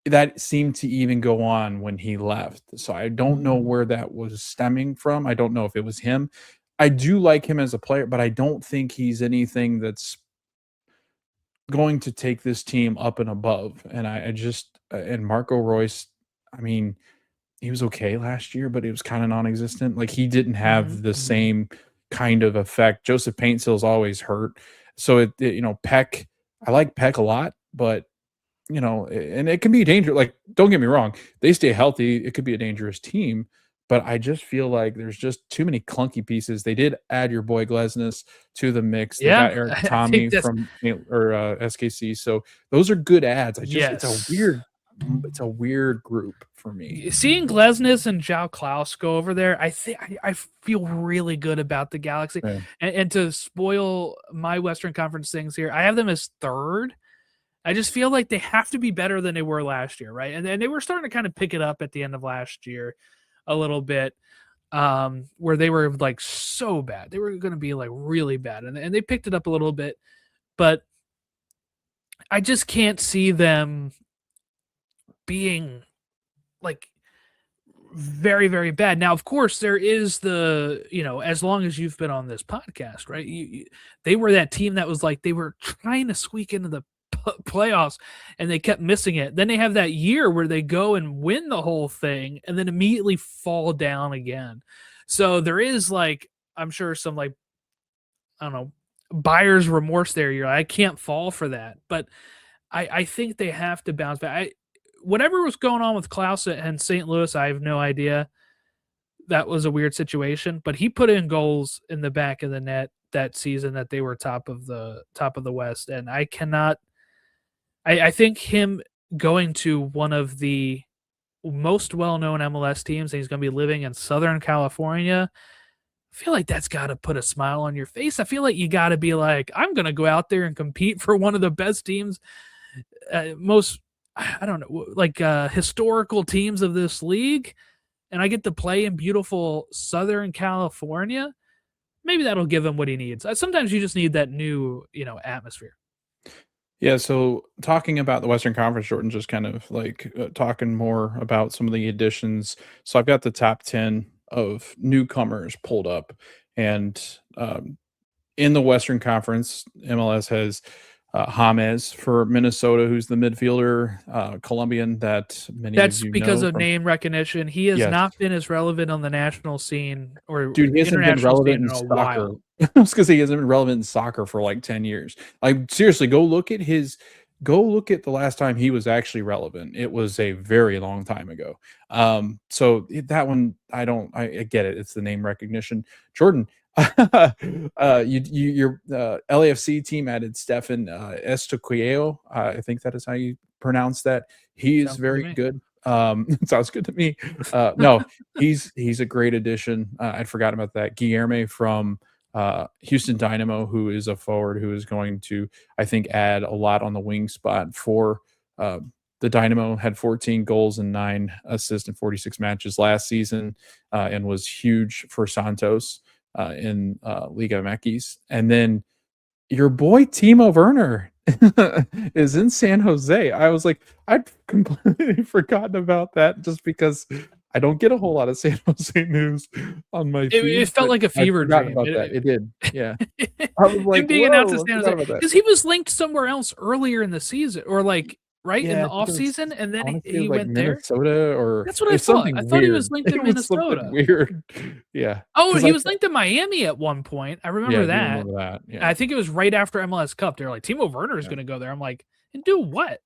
that seemed to even go on when he left. So I don't know where that was stemming from. I don't know if it was him. I do like him as a player, but I don't think he's anything that's going to take this team up and above. And I just and Marco Royce, I mean, he was okay last year, but it was kind of non-existent. Like he didn't have the same kind of effect. Joseph Paintsil's always hurt. So Peck, I like Peck a lot, but and it can be dangerous. Like, don't get me wrong, they stay healthy, it could be a dangerous team, but I just feel like there's just too many clunky pieces. They did add your boy Glesnes to the mix. They Yeah, got Eric I think Tommy that's from SKC, so those are good ads. I just yes. it's a weird group for me. Seeing Glesnes and Zhao Klaus go over there, I think I feel really good about the Galaxy. Yeah. And to spoil my Western Conference things here, I have them as third. I just feel like they have to be better than they were last year, right? And they were starting to kind of pick it up at the end of last year a little bit, where they were like so bad. They were going to be like really bad, and they picked it up a little bit, but I just can't see them being like very, very bad. Now, of course, there is the, as long as you've been on this podcast, right? They were that team that was like, they were trying to squeak into the playoffs and they kept missing it. Then they have that year where they go and win the whole thing and then immediately fall down again. So there is like, I'm sure some like, I don't know, buyer's remorse there. You're like, I can't fall for that. But I think they have to bounce back. Whatever was going on with Klaus and St. Louis, I have no idea. That was a weird situation, but he put in goals in the back of the net that season that they were top of the West, and I cannot. I think him going to one of the most well-known MLS teams, and he's going to be living in Southern California. I feel like that's got to put a smile on your face. I feel like you got to be like, I'm going to go out there and compete for one of the best teams, most I don't know, like historical teams of this league, and I get to play in beautiful Southern California. Maybe that'll give him what he needs. Sometimes you just need that new, atmosphere. Yeah, so talking about the Western Conference, Jordan, just kind of like talking more about some of the additions. So I've got the top 10 of newcomers pulled up, and in the Western Conference, MLS has James for Minnesota, who's the midfielder, Colombian that many of That's you because know of from. name recognition. He has Yes. not been as relevant on the national scene or Dude, he hasn't been international relevant scene in in a soccer. while. I was gonna say he hasn't been relevant in soccer for like 10 years. Like, seriously, go look at the last time he was actually relevant. It was a very long time ago. So that one, I get it. It's the name recognition. Jordan, your LAFC team added Stefan Estoquio. I think that is how you pronounce that. He is Sounds good to very me. good. Sounds good to me. No, he's a great addition. I'd forgotten about that. Guilherme from Houston Dynamo, who is a forward who is going to, I think, add a lot on the wing spot for the Dynamo. Had 14 goals and 9 assists in 46 matches last season, and was huge for Santos in Liga MX. And then your boy Timo Werner is in San Jose. I was like, I'd completely forgotten about that just because I don't get a whole lot of San Jose news on my It feed, felt but like a I'd fever forgotten dream. about that. It did. Yeah. I was Him like, being announced as whoa, I San forgot Jose about that. because he was linked somewhere else earlier in the season, or like right in Yeah, the I think off it was, season, and I then want to say it he was like went there. Minnesota or That's what I it's thought. I something thought he was weird. linked in It was something Minnesota. weird. Yeah. Oh, Because he I was linked to Miami at one point. I yeah, remember I do that. remember that. Yeah. I think it was right after MLS Cup. They're like, Timo Werner is Yeah. going to go there. I'm like, and do what?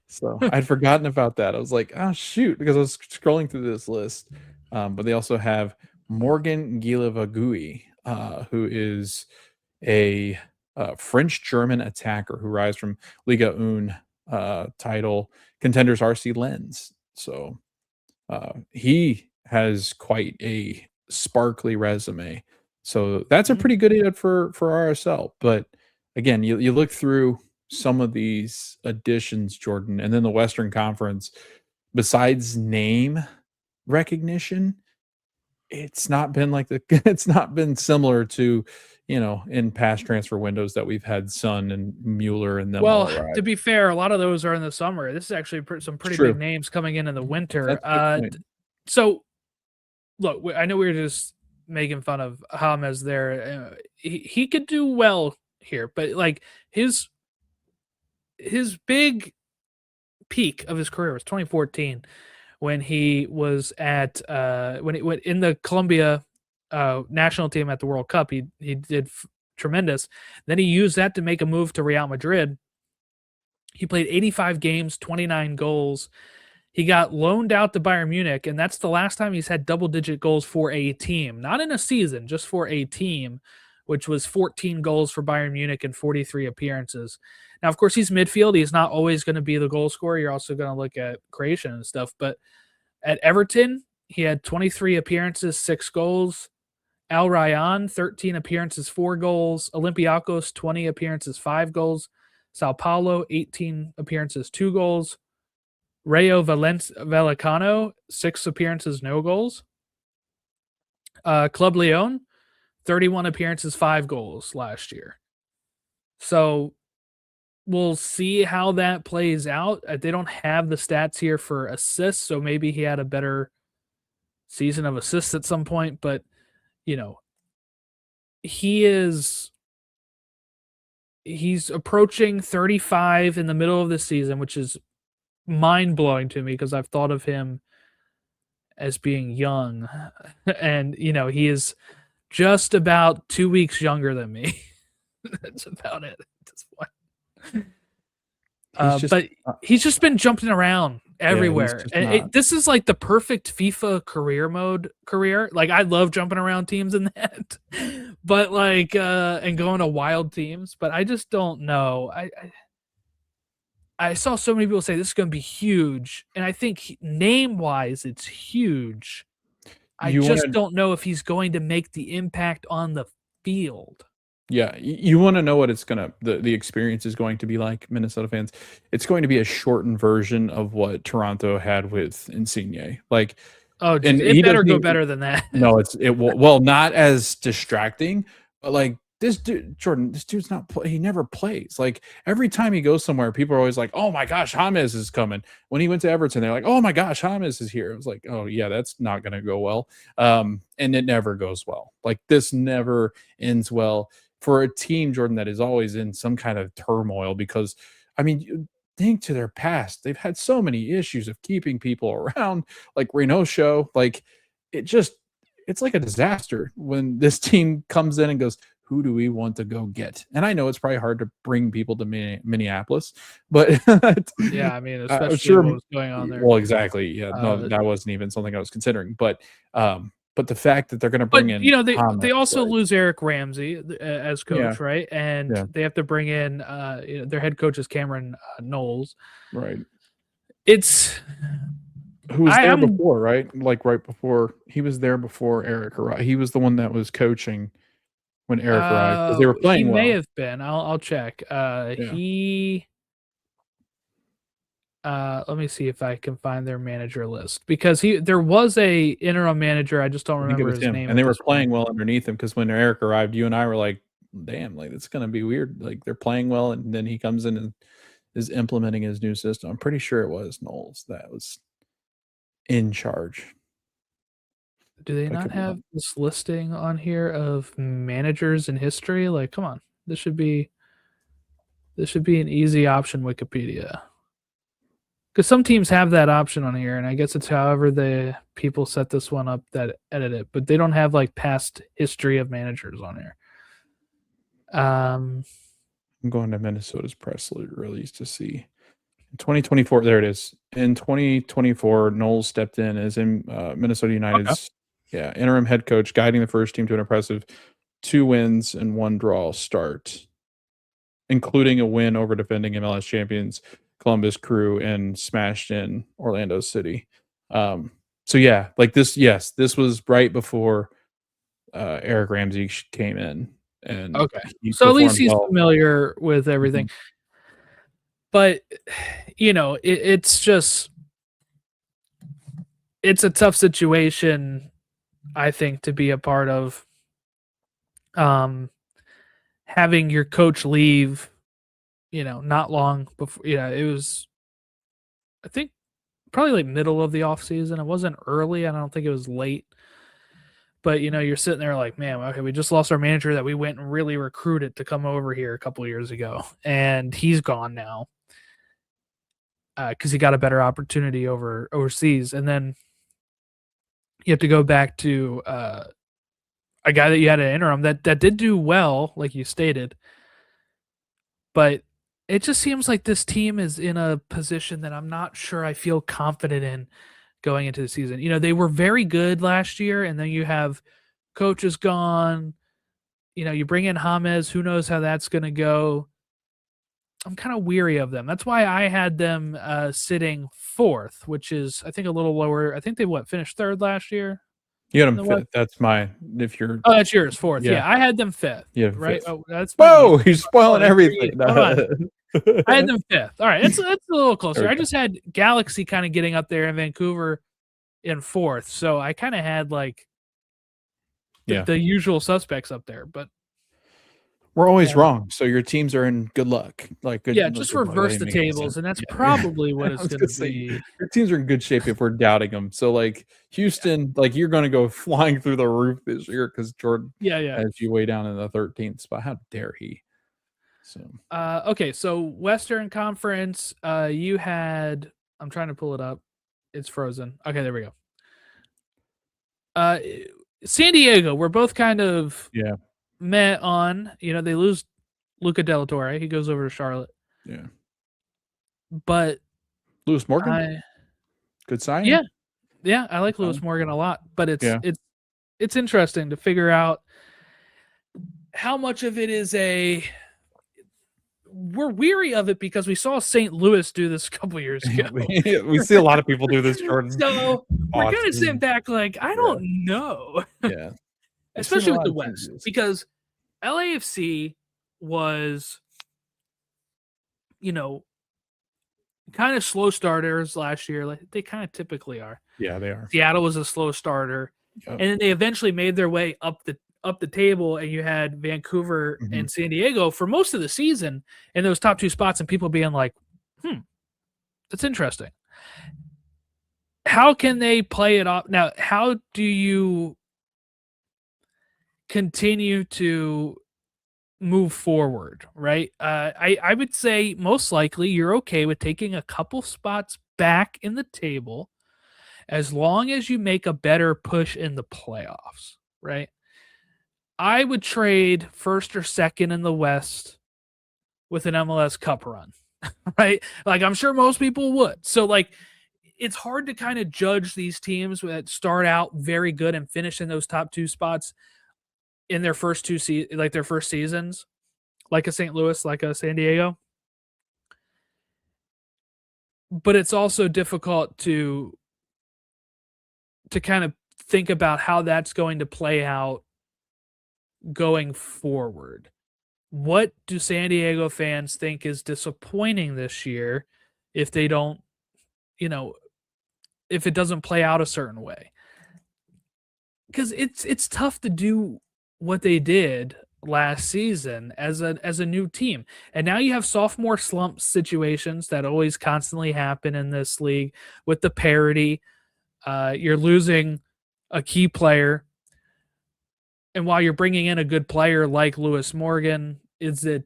So I'd forgotten about that. I was like, oh shoot, because I was scrolling through this list. But they also have Morgan Guillavagui, who is a French-German attacker who rise from Liga 1 title contenders RC Lens. So he has quite a sparkly resume. So that's a Mhm. pretty good ad for RSL. But again, you look through some of these additions, Jordan, and then the Western Conference, besides name recognition, it's not been like the it's not been similar to, in past transfer windows that we've had Sun and Mueller and them all Well, to arrive. be fair, a lot of those are in the summer. This is actually some It's pretty big true. names coming in the winter. That's a good point. So look, I know we were just making fun of James there. He could do well here, but like his big peak of his career was 2014 when he was at when he went in the Colombia national team at the World Cup. He did tremendous. Then he used that to make a move to Real Madrid. He played 85 games, 29 goals. He got loaned out to Bayern Munich, and that's the last time he's had double-digit goals for a team, not in a season, just for a team, which was 14 goals for Bayern Munich in 43 appearances. Now, of course, he's midfield. He's not always going to be the goal scorer. You're also going to look at creation and stuff. But at Everton, he had 23 appearances, 6 goals. Al Rayyan, 13 appearances, 4 goals. Olympiacos, 20 appearances, 5 goals. Sao Paulo, 18 appearances, 2 goals. Rayo Vallecano, 6 appearances, no goals. Club Leon, 31 appearances, 5 goals last year. So we'll see how that plays out. They don't have the stats here for assists, so maybe he had a better season of assists at some point, but he's approaching 35 in the middle of the season, which is mind-blowing to me because I've thought of him as being young, and he is just about 2 weeks younger than me. That's about it at this point. But he's just been jumping around everywhere. This is like the perfect FIFA career. Like, I love jumping around teams in that, but like and going to wild teams. But I just don't know. I saw so many people say this is going to be huge, and I think name-wise it's huge. I just don't know if he's going to make the impact on the field. Yeah, you want to know what the experience is going to be like, Minnesota fans. It's going to be a shortened version of what Toronto had with Insigne. Like, and it better go better than that. No, well, not as distracting, but like this dude, Jordan, this dude's he never plays. Like, every time he goes somewhere, people are always like, "Oh my gosh, James is coming." When he went to Everton, they're like, "Oh my gosh, James is here." I was like, "Oh yeah, that's not going to go well." And it never goes well. Like, this never ends well for a team, Jordan, that is always in some kind of turmoil because, I mean, you think to their past, they've had so many issues of keeping people around, like Reynoso. Like, it's like a disaster when this team comes in and goes, who do we want to go get? And I know it's probably hard to bring people to Minneapolis, but yeah, I mean, especially what was going on there. Well, exactly. Yeah, no, that wasn't even something I was considering. But the fact that they're going to bring in, they also lose Eric Ramsey as coach, right? And they have to bring in, their head coach is Cameron Knowles, right? Who was there before, right? Like, right before he was there before Eric arrived. He was the one that was coaching when Eric arrived because they were playing well. He may have been. I'll check. He. Let me see if I can find their manager list because there was a interim manager. I just don't remember his name. And they were playing well underneath him because when Eric arrived, you and I were like, "Damn, like it's gonna be weird." Like, they're playing well, and then he comes in and is implementing his new system. I'm pretty sure it was Knowles that was in charge. Do they not have this listing on here of managers in history? Like, come on, this should be an easy option, Wikipedia. Because some teams have that option on here, and I guess it's however the people set this one up that edit it, but they don't have like past history of managers on here. I'm going to Minnesota's press release to see. In 2024, there it is. In 2024, Knowles stepped in as in Minnesota United's interim head coach, guiding the first team to an impressive 2 wins and 1 draw start, including a win over defending MLS champions Columbus Crew and smashed in Orlando City. So yeah, like this was right before Eric Ramsey came in. And so at least he's familiar with everything. But it's a tough situation, I think, to be a part of. Having your coach leave, not long before, it was, I think, probably like middle of the off season. It wasn't early. I don't think it was late. But you're sitting there like, man, okay, we just lost our manager that we went and really recruited to come over here a couple of years ago, and he's gone now because he got a better opportunity overseas, and then you have to go back to a guy that you had an interim that did do well, like you stated, but it just seems like this team is in a position that I'm not sure I feel confident in going into the season. You know, they were very good last year, and then you have coaches gone. You know, you bring in James, who knows how that's going to go. I'm kind of weary of them. That's why I had them sitting fourth, which is I think a little lower. I think they finished third last year. You got in them the West? fifth. That's my if you're Oh, that's yours, fourth. yeah, Yeah, I had them fifth. you have Right? fifth. Oh, that's my Whoa, mute. he's Oh, spoiling that's for you. everything. Hold on. I had them fifth. All right, that's a little There closer. we I go. just had Galaxy kind of getting up there and Vancouver in fourth, so I kind of had like Yeah. the usual suspects up there. But We're always yeah, wrong, so your teams are in good luck. Like, good yeah, no just good luck, that reverse didn't the make any sense. tables, and that's Yeah. probably what I it's was going gonna to say, be. your teams are in good shape if we're doubting them. So, like, Houston, like, you're gonna go flying through the roof this year because Jordan Yeah, yeah. has you way down in the 13th spot. How dare he? So Okay, so Western Conference, you had. I'm trying to pull it up. It's frozen. Okay, there we go. Uh, San Diego, we're both kind of yeah, met on. You know, they lose Luca Del Torre. He goes over to Charlotte. yeah. But Lewis Morgan, I, good signing. yeah, yeah, I like Good Lewis signing. Morgan a lot. But Yeah. it's interesting to figure out how much of it is a. We're weary of it because we saw St. Louis do this a couple years ago. We see a lot of people do this, Jordan. So we're kind of sitting Austin. back like, I Yeah, don't know. yeah. I've seen a Especially with lot the of teams do West, this. because LAFC was, you know, kind of slow starters last year. Like they kind of typically are. Yeah, they are. Seattle was a slow starter, Yep. and then they eventually made their way up the table, and you had Vancouver Mhm. and San Diego for most of the season in those top two spots, and people being like, that's interesting. How can they play it off? Now, how do you continue to move forward, right? I would say most likely you're okay with taking a couple spots back in the table as long as you make a better push in the playoffs, right? I would trade first or second in the West with an MLS Cup run, right? Like I'm sure most people would. So like it's hard to kind of judge these teams that start out very good and finish in those top two spots in their first their first seasons, like a St. Louis, like a San Diego. But it's also difficult to kind of think about how that's going to play out going forward. What do San Diego fans think is disappointing this year if they don't, you know, if it doesn't play out a certain way? Because it's tough to do what they did last season as a new team. And now you have sophomore slump situations that always constantly happen in this league with the parity. You're losing a key player, and while you're bringing in a good player like Lewis Morgan, is it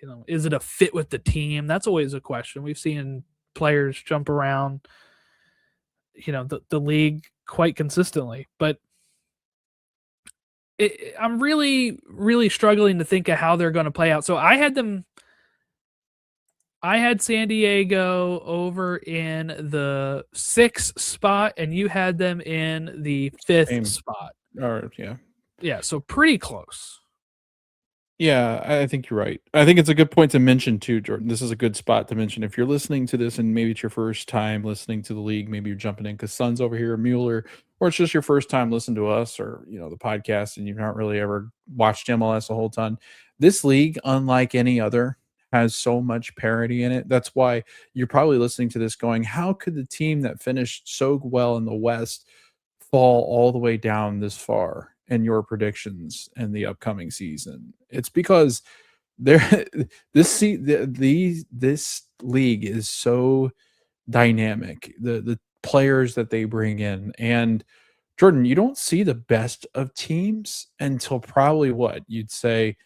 a fit with the team? That's always a question. We've seen players jump around, the league quite consistently, but I'm really, really struggling to think of how they're going to play out. So I had San Diego over in the 6th spot, and you had them in the 5th spot. Or yeah. Yeah, so pretty close. Yeah, I think you're right. I think it's a good point to mention too, Jordan. This is a good spot to mention. If you're listening to this and maybe it's your first time listening to the league, maybe you're jumping in because Sun's over here, Mueller, or it's just your first time listening to us or the podcast and you've not really ever watched MLS a whole ton. This league, unlike any other, has so much parity in it. That's why you're probably listening to this going, how could the team that finished so well in the West fall all the way down this far in your predictions in the upcoming season? It's because there this league is so dynamic. The players that they bring in, and Jordan, you don't see the best of teams until probably what you'd say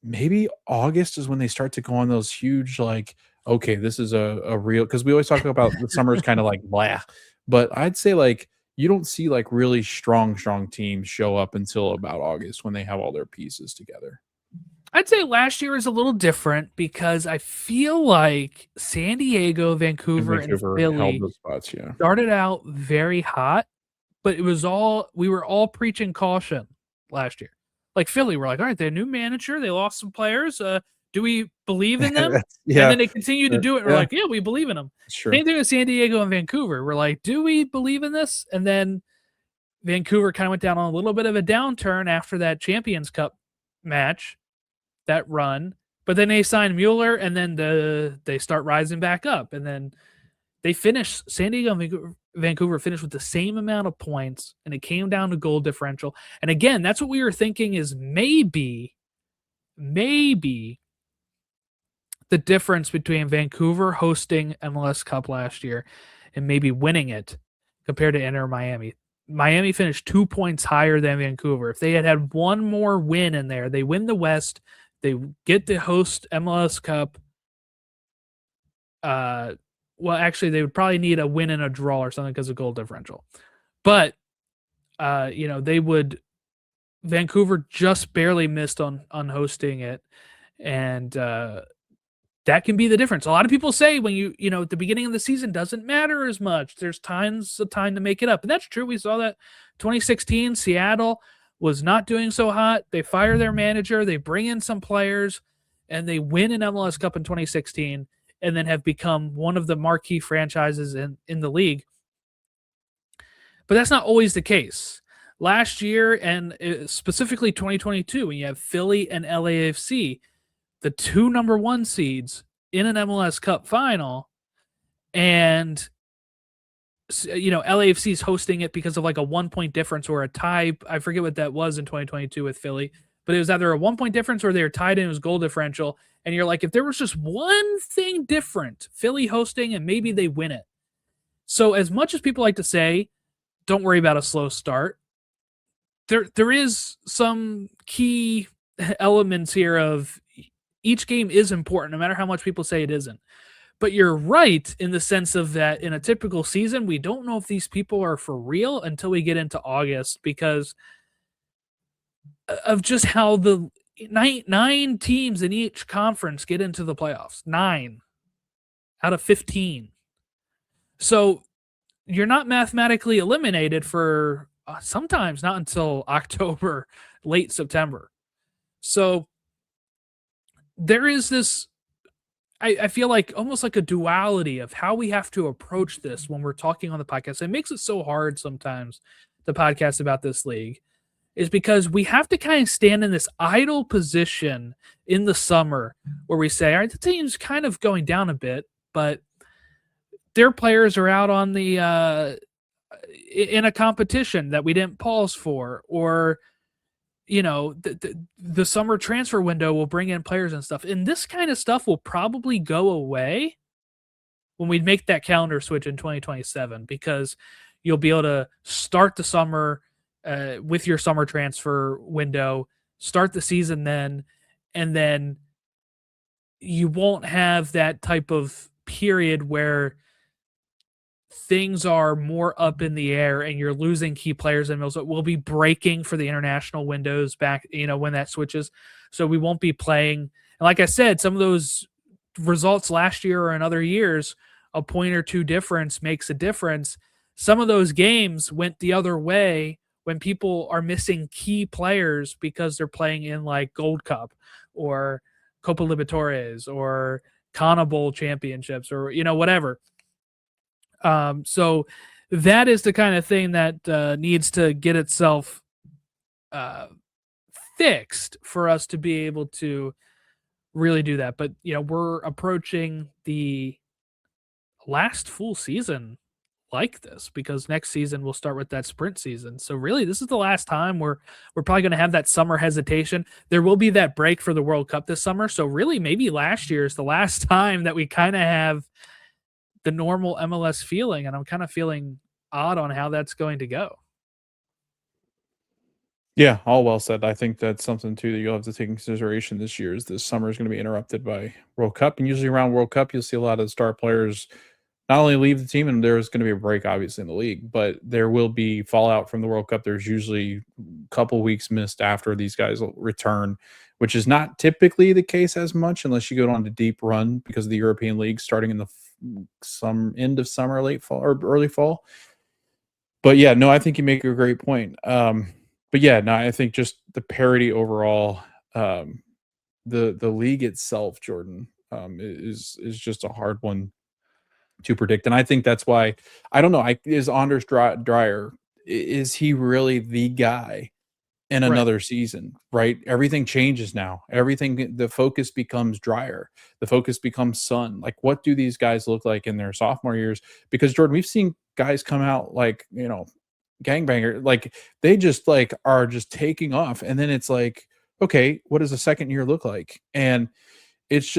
maybe August is when they start to go on those huge like, okay, this is a real, because we always talk about the summer is kind of like blah, but I'd say like you don't see like really strong teams show up until about August when they have all their pieces together. I'd say last year is a little different because I feel like San Diego, And Vancouver, and Vancouver held Philly those spots, yeah. started out very hot, but it was all we were all preaching caution last year. Like Philly, we're like, all right, they had a new manager, they lost some players. Do we believe in them? That's And yeah, then they continued to do it. We're yeah, like, yeah, we believe in them. that's true. Same thing with San Diego and Vancouver. We're like, do we believe in this? And then Vancouver kind of went down on a little bit of a downturn after that Champions Cup match, that run. But then they signed Mueller, and then they start rising back up, and then they finished. San Diego and Vancouver finished with the same amount of points, and it came down to goal differential. And again, that's what we were thinking is maybe the difference between Vancouver hosting MLS Cup last year and maybe winning it compared to Inter Miami. Miami finished 2 points higher than Vancouver. If they had had one more win in there, they win the West, they get to host MLS Cup. Well, actually, they would probably need a win and a draw or something because of goal differential. But they would. Vancouver just barely missed on hosting it, and that can be the difference. A lot of people say when at the beginning of the season doesn't matter as much. There's tons of time to make it up. And that's true. We saw that 2016 Seattle was not doing so hot. They fire their manager, they bring in some players, and they win an MLS Cup in 2016 and then have become one of the marquee franchises in the league. But that's not always the case. Last year, and specifically 2022, when you have Philly and LAFC, the two number one seeds in an MLS Cup final, and LAFC is hosting it because of like a 1 point difference or a tie. I forget what that was in 2022 with Philly, but it was either a 1 point difference or they were tied and it was goal differential. And you're like, if there was just one thing different, Philly hosting and maybe they win it. So as much as people like to say, don't worry about a slow start, there is some key elements here of each game is important, no matter how much people say it isn't. But you're right in the sense of that in a typical season, we don't know if these people are for real until we get into August because of just how the nine teams in each conference get into the playoffs. 9 out of 15. So you're not mathematically eliminated for sometimes not until October, late September. So there is this, I feel like almost like a duality of how we have to approach this when we're talking on the podcast. It makes it so hard sometimes to podcast about this league is because we have to kind of stand in this idle position in the summer where we say, all right, the team's kind of going down a bit, but their players are out on the in a competition that we didn't pause for, or the summer transfer window will bring in players and stuff. And this kind of stuff will probably go away when we make that calendar switch in 2027 because you'll be able to start the summer with your summer transfer window, start the season then, and then you won't have that type of period where things are more up in the air and you're losing key players in middle. We'll be breaking for the international windows back, when that switches. So we won't be playing. And like I said, some of those results last year or in other years, a point or two difference makes a difference. Some of those games went the other way when people are missing key players because they're playing in like Gold Cup or Copa Libertadores or CONMEBOL championships or, whatever. So that is the kind of thing that needs to get itself fixed for us to be able to really do that. But, we're approaching the last full season like this because next season we'll start with that sprint season. So really, this is the last time we're probably going to have that summer hesitation. There will be that break for the World Cup this summer. So really, maybe last year is the last time that we kind of have the normal MLS feeling, and I'm kind of feeling odd on how that's going to go. Yeah, all well said. I think that's something too that you'll have to take in consideration this year is this summer is going to be interrupted by World Cup. And usually around World Cup, you'll see a lot of star players not only leave the team, and there's going to be a break, obviously, in the league, but there will be fallout from the World Cup. There's usually a couple weeks missed after these guys will return, which is not typically the case as much unless you go on a deep run because of the European League starting in the some end of summer, late fall, or early fall. But yeah, no, I think you make a great point. But yeah, no, I think just the parity overall, the league itself, Jordan, is just a hard one to predict. And I think that's why I don't know. Is Anders Dreyer, is he really the guy in Right. another season? Right? Everything changes now. Everything, the focus becomes Dreyer. The focus becomes Son. Like, what do these guys look like in their sophomore years? Because Jordan, we've seen guys come out like, gangbanger, like they just like are just taking off, and then it's like, okay, what does a second year look like? And it's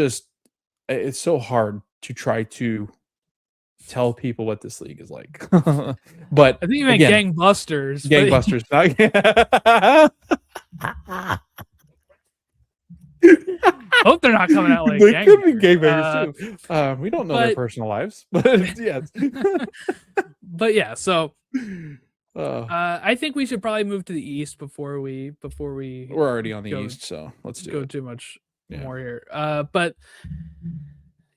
so hard to try to tell people what this league is like. But I think you meant again, gangbusters. gangbusters. Hope they're not coming out like They could be gangbangers. gangbangers too. We don't know their personal lives, but yes. But yeah, so Uh, I think we should probably move to the East before we we're already on the go- East, so let's do go it. too much Yeah. more here. But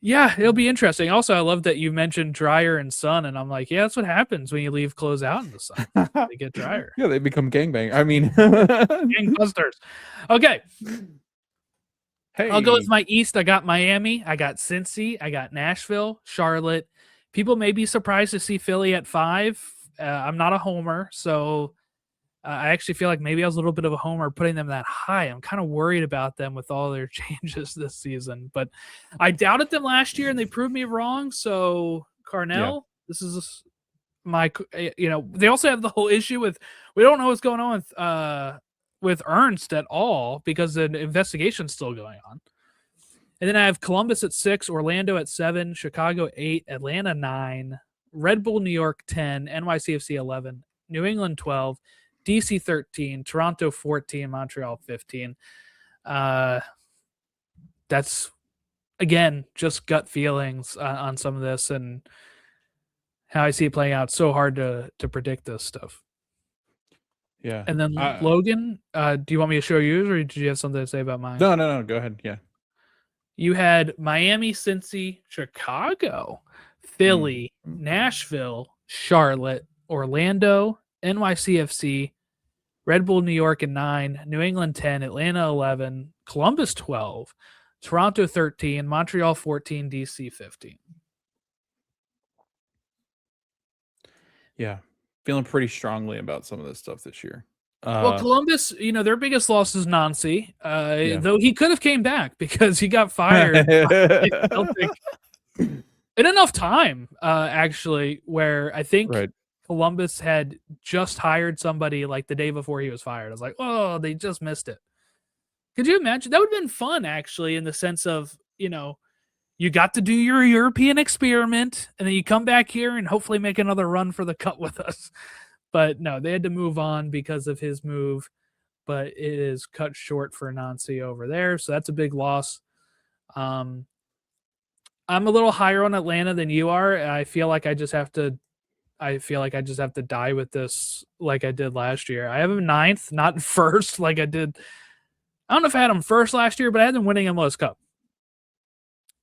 yeah, it'll be interesting. Also, I love that you mentioned Dryer and Sun, and I'm like, yeah, that's what happens when you leave clothes out in the sun. They get drier. Yeah, they become gangbang. I mean, Gangbusters. Okay, hey, I'll go with my East. I got Miami. I got Cincy. I got Nashville, Charlotte. People may be surprised to see Philly at 5. I'm not a homer, so I actually feel like maybe I was a little bit of a homer putting them that high. I'm kind of worried about them with all their changes this season, but I doubted them last year and they proved me wrong. So Carnell, this is my, they also have the whole issue with, we don't know what's going on with Ernst at all because an investigation's still going on. And then I have Columbus at 6, Orlando at 7, Chicago 8, Atlanta 9, Red Bull New York 10, NYCFC 11, New England 12, DC 13, Toronto 14, Montreal 15. That's, again, just gut feelings on some of this and how I see it playing out. It's so hard to predict this stuff. Yeah. And then Logan, do you want me to show yours or did you have something to say about mine? No. Go ahead. Yeah. You had Miami, Cincy, Chicago, Philly, Nashville, Charlotte, Orlando, NYCFC, Red Bull New York at 9, New England 10, Atlanta 11, Columbus 12, Toronto 13, Montreal 14, DC 15. Yeah. Feeling pretty strongly about some of this stuff this year. Well, Columbus, their biggest loss is Nancy, though he could have came back because he got fired in enough time, actually, where I think Columbus had just hired somebody like the day before he was fired. I was like, oh, they just missed it. Could you imagine? That would have been fun, actually, in the sense of, you got to do your European experiment, and then you come back here and hopefully make another run for the cup with us. But no, they had to move on because of his move, but it is cut short for Nancy over there. So that's a big loss. I'm a little higher on Atlanta than you are. I feel like I just have to die with this like I did last year. I have him 9th, not first like I did. I don't know if I had him first last year, but I had them winning MLS Cup.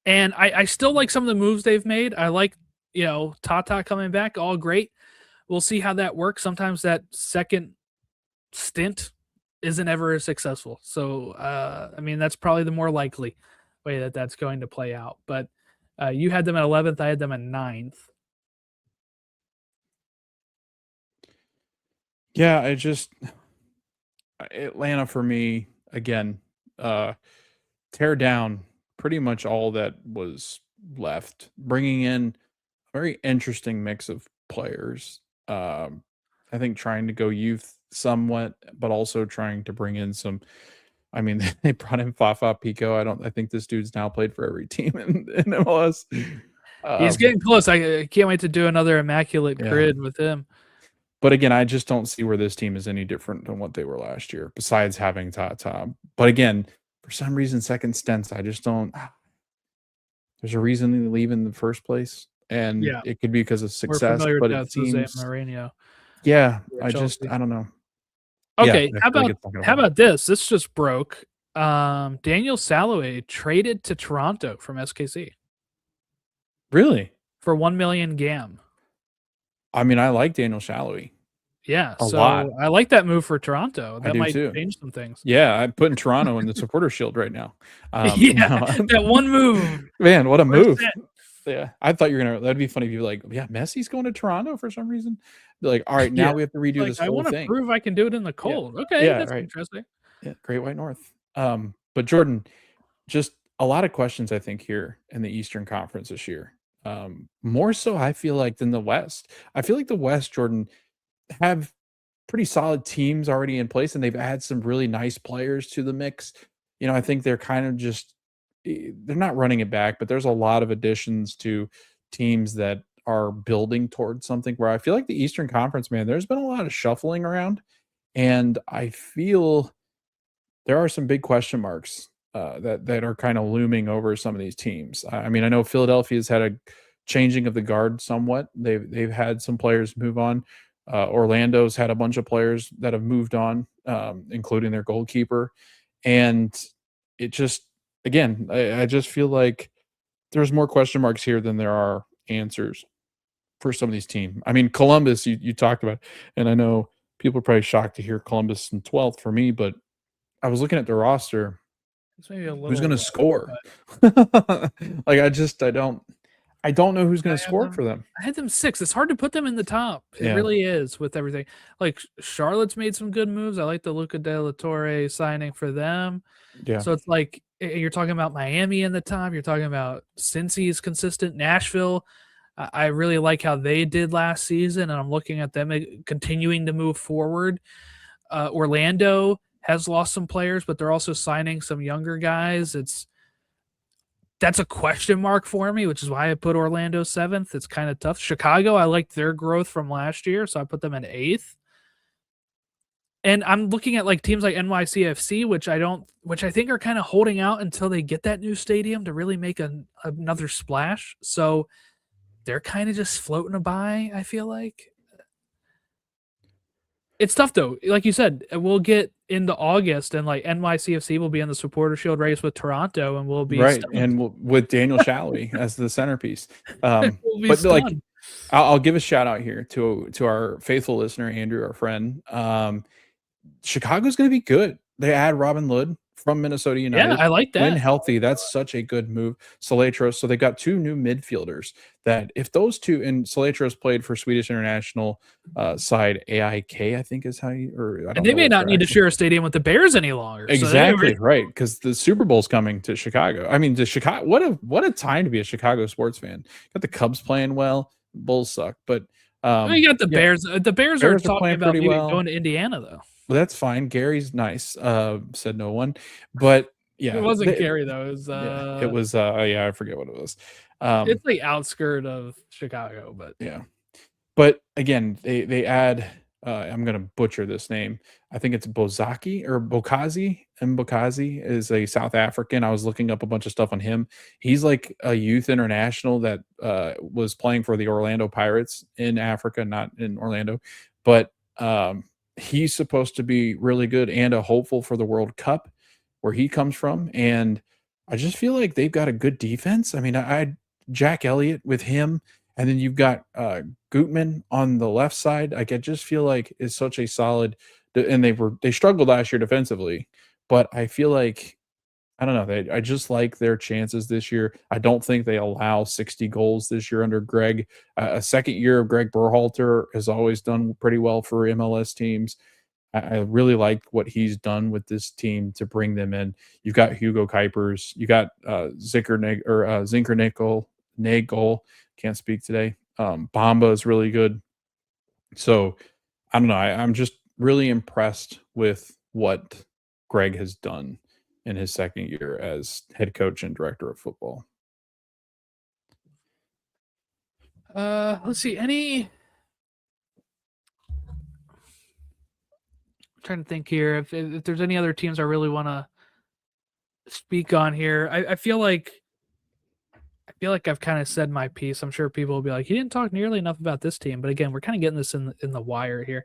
And I still like some of the moves they've made. I like, Tata coming back, all great. We'll see how that works. Sometimes that second stint isn't ever as successful. So, that's probably the more likely way that that's going to play out. But you had them at 11th. I had them at 9th. Yeah, Atlanta for me, again, tear down pretty much all that was left, bringing in a very interesting mix of players. I think trying to go youth somewhat, but also trying to bring in some. I mean, they brought in Fafa Pico. I think this dude's now played for every team in MLS. He's getting close. I can't wait to do another immaculate grid with him. But again, I just don't see where this team is any different than what they were last year, besides having Tata. But again, for some reason, second stints, I just don't. There's a reason they leave in the first place. and Yeah, it could be because of we're success, familiar with but it that, Jose seems Mourinho yeah, at Chelsea. I don't know. Yeah, Okay, I feel like it's not gonna how work. about this? This just broke. Daniel Salaway traded to Toronto from SKC Really? for 1 million GAM. I mean, I like Daniel Shalhoub Yeah, a lot. so I like that move for Toronto. I That do might too. change some things. Yeah, I'm putting Toronto in the supporter shield right now. Yeah, No, that one move. man, what a We're move. set. Yeah, I thought you were gonna. That'd be funny if you were like, yeah, Messi's going to Toronto for some reason. Be like, all right, Yeah, now we have to redo like, this I whole wanna thing. prove I can do it in the Yeah, cold. Okay, yeah, that's right. interesting. Yeah, Great White North. But Jordan, just a lot of questions I think here in the Eastern Conference this year. More so, I feel like than the West. I feel like the West, Jordan, have pretty solid teams already in place, and they've added some really nice players to the mix. I think they're kind of just they're not running it back, but there's a lot of additions to teams that are building towards something where I feel like the Eastern Conference, man, there's been a lot of shuffling around, and I feel there are some big question marks that are kind of looming over some of these teams. I mean, I know Philadelphia's had a changing of the guard somewhat. They've had some players move on. Orlando's had a bunch of players that have moved on, including their goalkeeper, and it just again, I just feel like there's more question marks here than there are answers for some of these teams. I mean, Columbus, you talked about, and I know people are probably shocked to hear Columbus in 12th for me, but I was looking at the roster. It's maybe a Who's little gonna low, score? but Like, I don't know who's gonna I have score them for them. I had them 6th. It's hard to put them in the top. It Yeah, really is with everything. Like, Charlotte's made some good moves. I like the Luca de la Torre signing for them. yeah, So it's like, you're talking about Miami in the top. You're talking about Cincy's consistent. Nashville, I really like how they did last season, and I'm looking at them continuing to move forward. Orlando has lost some players, but they're also signing some younger guys. That's a question mark for me, which is why I put Orlando 7th. It's kind of tough. Chicago, I liked their growth from last year, so I put them in 8th. And I'm looking at like teams like NYCFC, which I think are kind of holding out until they get that new stadium to really make another splash. So they're kind of just floating by, I feel like. It's tough though. Like you said, we'll get into August and like NYCFC will be in the supporter shield race with Toronto and we'll be right. stunned. And with Daniel Shalhoub as the centerpiece. We'll be But like, stunned. I'll give a shout out here to our faithful listener Andrew, our friend. Chicago's going to be good. They add Robin Lod from Minnesota Yeah, United. I like When that. healthy, that's such a good move. Salatros, so they've got two new midfielders that if those two, and Salatros played for Swedish international side AIK, I think is how you, or I And don't they know may what not their need to actual. share a stadium with the Bears any longer. So Exactly right, because the Super Bowl's coming to Chicago. I mean, to Chicago, what a time to be a Chicago sports fan. Got the Cubs playing well. Bulls suck, but you got the yeah, Bears. The Bears are Bears are talking playing about pretty maybe well. going to Indiana though. Well, that's fine. Gary's nice, said no one. But It yeah, wasn't Gary though. It was yeah, it was yeah, I forget what it was. it's like outskirt of Chicago, but Yeah. But again, they add I'm gonna butcher this name. I think it's Bozaki or Bokazi. Mbokazi is a South African. I was looking up a bunch of stuff on him. He's like a youth international that was playing for the Orlando Pirates in Africa, not in Orlando. But he's supposed to be really good and a hopeful for the World Cup where he comes from. And I just feel like they've got a good defense. I mean, I Jack Elliott with him, and then you've got Gutman on the left side. Like I just feel like it's such a solid, and they struggled last year defensively, but I feel like I don't know. I just like their chances this year. I don't think they allow 60 goals this year under Greg. A second year of Greg Berhalter has always done pretty well for MLS teams. I really like what he's done with this team to bring them in. You've got Hugo Kuipers, you got Zinkernickel, Nagel. Can't speak today. Bamba is really good. So I don't know. I'm just really impressed with what Greg has done in his second year as head coach and director of football. let's see. I'm trying to think here if there's any other teams I really want to speak on here. I feel like feel like I've kind of said my piece. I'm sure people will be like, "You didn't talk nearly enough about this team." But again, we're kind of getting this in the wire here.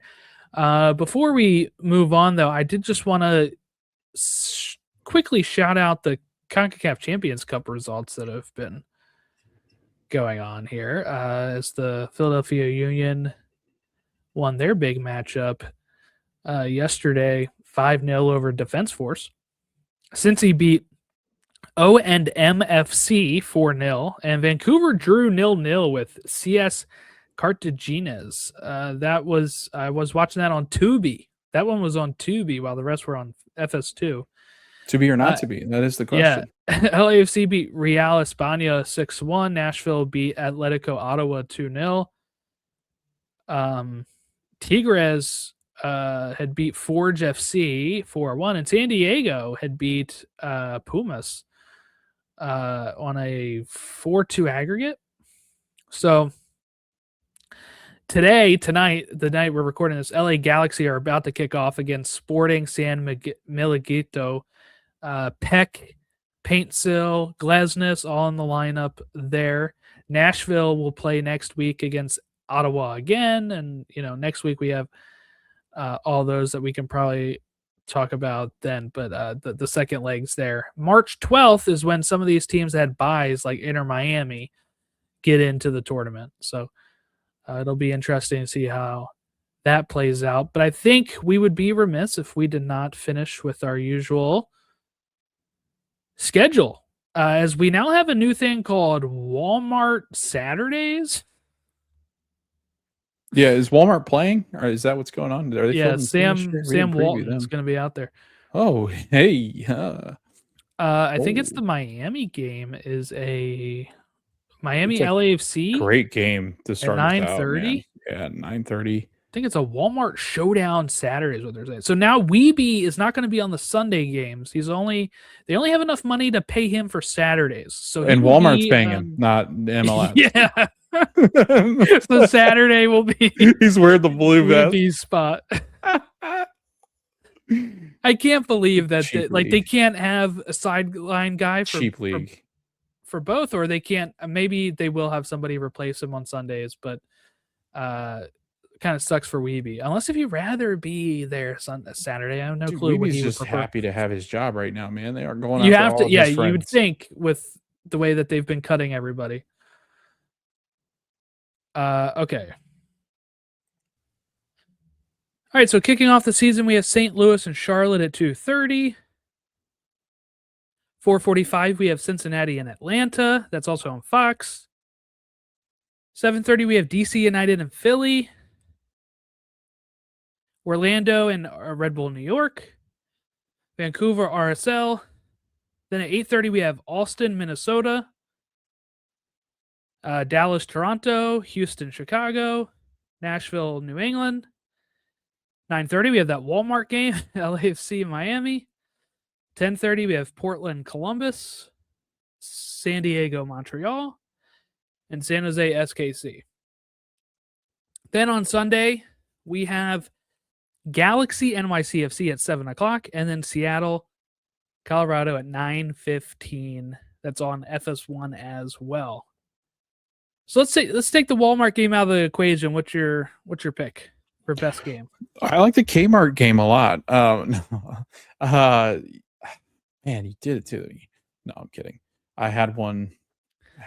Before we move on, though, I did just want to quickly shout out the CONCACAF Champions Cup results that have been going on here. As the Philadelphia Union won their big matchup yesterday, 5-0 over Defense Force. Cincy beat O&M FC 4-0, and Vancouver drew 0-0 with CS Cartagines. I was watching that on Tubi. That one was on Tubi while the rest were on FS2. To be or not to be? That is the Yeah, question. LAFC beat Real España 6-1. Nashville beat Atletico Ottawa 2-0. Tigres had beat Forge FC 4-1, and San Diego had beat Pumas on a 4-2 aggregate. So tonight, the night we're recording this, LA Galaxy are about to kick off against Sporting San Miguelito. Peck, Paintsill, Glesnes, all in the lineup there. Nashville will play next week against Ottawa again, and next week we have all those that we can probably talk about then. But the second leg's there. March 12th is when some of these teams that had buys, like Inter Miami, get into the tournament. So it'll be interesting to see how that plays out. But I think we would be remiss if we did not finish with our usual schedule, as we now have a new thing called Walmart Saturdays. Yeah, is Walmart playing, or is that what's going on? Are they Yeah, filming Sam Walton is going to be out there. Oh, hey. I think it's the Miami game. Is a Miami It's a LAFC great game to start us out, 9:30. man. Yeah, 9:30. I think it's a Walmart Showdown Saturday is what they're saying. So now Weeby is not going to be on the Sunday games. They only have enough money to pay him for Saturdays. So And Walmart's paying him, not MLS. Yeah. So Saturday will be he's wearing the blue vest. Weeby's spot. I can't believe that they can't have a sideline guy for cheap league for both, or they can't. Maybe they will have somebody replace him on Sundays, but kind of sucks for Weeby. Unless if you'd rather be there Saturday, I have no clue. Weeby's just happy to have his job right now, man. They are going. You have to, yeah. You would think with the way that they've been cutting everybody. Okay. All right, so kicking off the season, we have St. Louis and Charlotte at 2:30. 4:45, we have Cincinnati and Atlanta. That's also on Fox. 7:30, we have DC United and Philly. Orlando and Red Bull New York. Vancouver RSL. Then at 8:30, we have Austin, Minnesota. Dallas, Toronto. Houston, Chicago. Nashville, New England. 9:30, we have that Walmart game. LAFC, Miami. 10:30, we have Portland, Columbus. San Diego, Montreal. And San Jose, SKC. Then on Sunday, we have Galaxy, NYCFC at 7 o'clock. And then Seattle, Colorado at 9:15. That's on FS1 as well. So let's take the Walmart game out of the equation. What's your pick for best game? I like the Kmart game a lot. Man, you did it to me. No, I'm kidding. I had one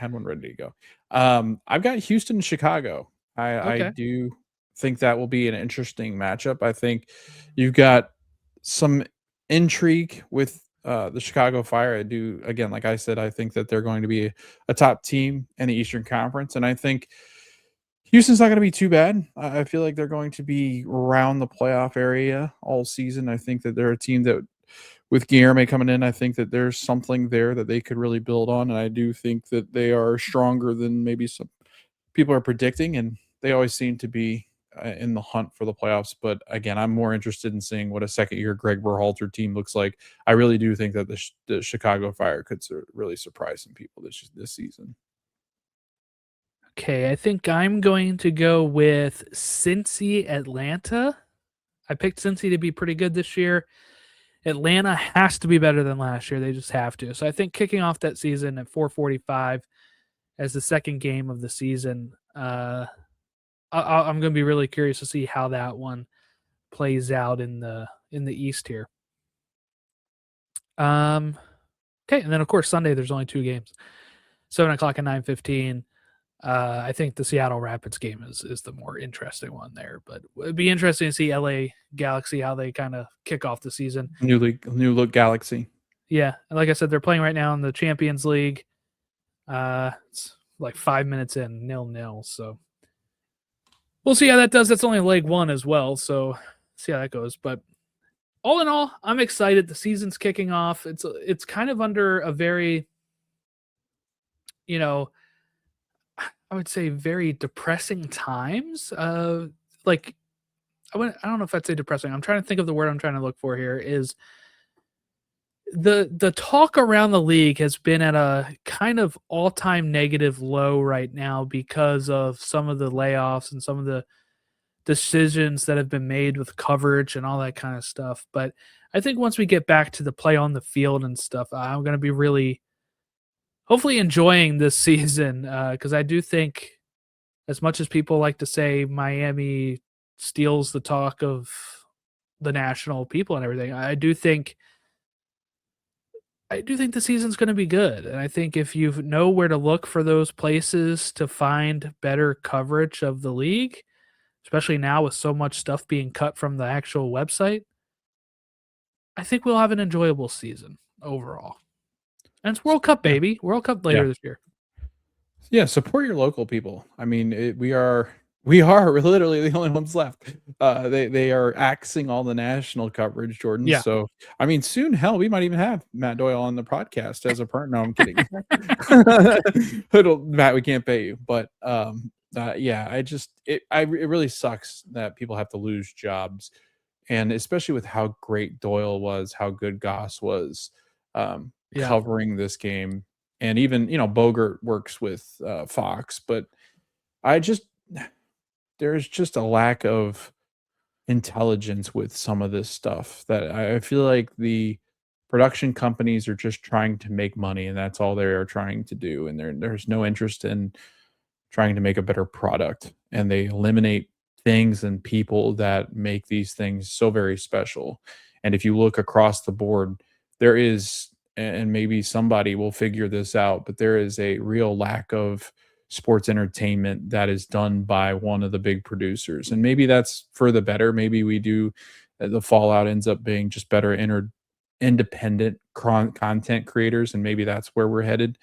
ready to go. I've got Houston, Chicago. I do think that will be an interesting matchup. I think you've got some intrigue with the Chicago Fire. I do, again, like I said, I think that they're going to be a top team in the Eastern Conference, and I think Houston's not going to be too bad. I feel like they're going to be around the playoff area all season. I think that they're a team that, with Guilherme coming in, I think that there's something there that they could really build on, and I do think that they are stronger than maybe some people are predicting, and they always seem to be in the hunt for the playoffs. But again, I'm more interested in seeing what a second-year Greg Berhalter team looks like. I really do think that the Chicago Fire could really surprise some people this season. Okay, I think I'm going to go with Cincy, Atlanta. I picked Cincy to be pretty good this year. Atlanta has to be better than last year. They just have to. So I think kicking off that season at 4:45, as the second game of the season. I'm going to be really curious to see how that one plays out in the East here. Okay, and then of course Sunday there's only 2 games, 7:00 and 9:15. I think the Seattle Rapids game is the more interesting one there, but it'd be interesting to see LA Galaxy how they kind of kick off the season. New look Galaxy. Yeah, and like I said, they're playing right now in the Champions League. It's like 5 minutes in, 0-0. So we'll see how that does. That's only leg 1 as well, so see how that goes. But all in all, I'm excited. The season's kicking off. It's kind of under a very, you know, I would say very depressing times. Like I don't know if I'd say depressing. I'm trying to think of the word I'm trying to look for here. Is the talk around the league has been at a kind of all-time negative low right now because of some of the layoffs and some of the decisions that have been made with coverage and all that kind of stuff. But I think once we get back to the play on the field and stuff, I'm going to be really hopefully enjoying this season, because I do think, as much as people like to say Miami steals the talk of the national people and everything, I do think the season's going to be good. And I think if you know where to look for those places to find better coverage of the league, especially now with so much stuff being cut from the actual website, I think we'll have an enjoyable season overall. And it's World Cup, baby. World Cup later this year. Yeah, support your local people. I mean, we are literally the only ones left. They are axing all the national coverage, Jordan. Yeah. So I mean, soon, hell, we might even have Matt Doyle on the podcast as a partner. No, I'm kidding. Matt, we can't pay you, but yeah, it really sucks that people have to lose jobs, and especially with how great Doyle was, how good Goss was, covering this game. And even, Bogert works with Fox, but there's just a lack of intelligence with some of this stuff that I feel like the production companies are just trying to make money, and that's all they are trying to do. And there's no interest in trying to make a better product, and they eliminate things and people that make these things so very special. And if you look across the board, there is, and maybe somebody will figure this out, but there is a real lack of sports entertainment that is done by one of the big producers. And maybe that's for the better. Maybe the fallout ends up being just better independent content creators. And maybe that's where we're headed,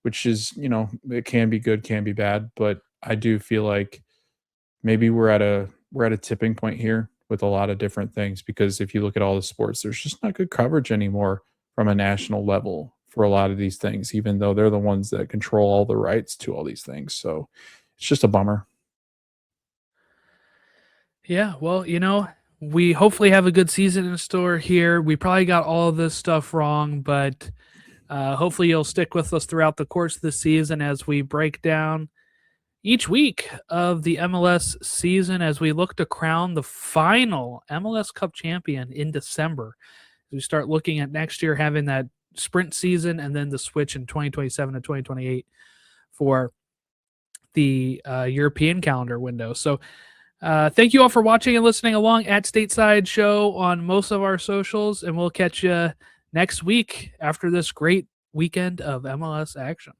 which is, it can be good, can be bad. But I do feel like maybe we're at a tipping point here with a lot of different things, because if you look at all the sports, there's just not good coverage anymore from a national level for a lot of these things, even though they're the ones that control all the rights to all these things. So it's just a bummer. Yeah, well, we hopefully have a good season in store here. We probably got all of this stuff wrong, but hopefully you'll stick with us throughout the course of the season as we break down each week of the MLS season, as we look to crown the final MLS Cup champion in December. As we start looking at next year having that sprint season, and then the switch in 2027 to 2028 for the European calendar window. So thank you all for watching and listening along at Stateside Show on most of our socials, and we'll catch you next week after this great weekend of MLS action.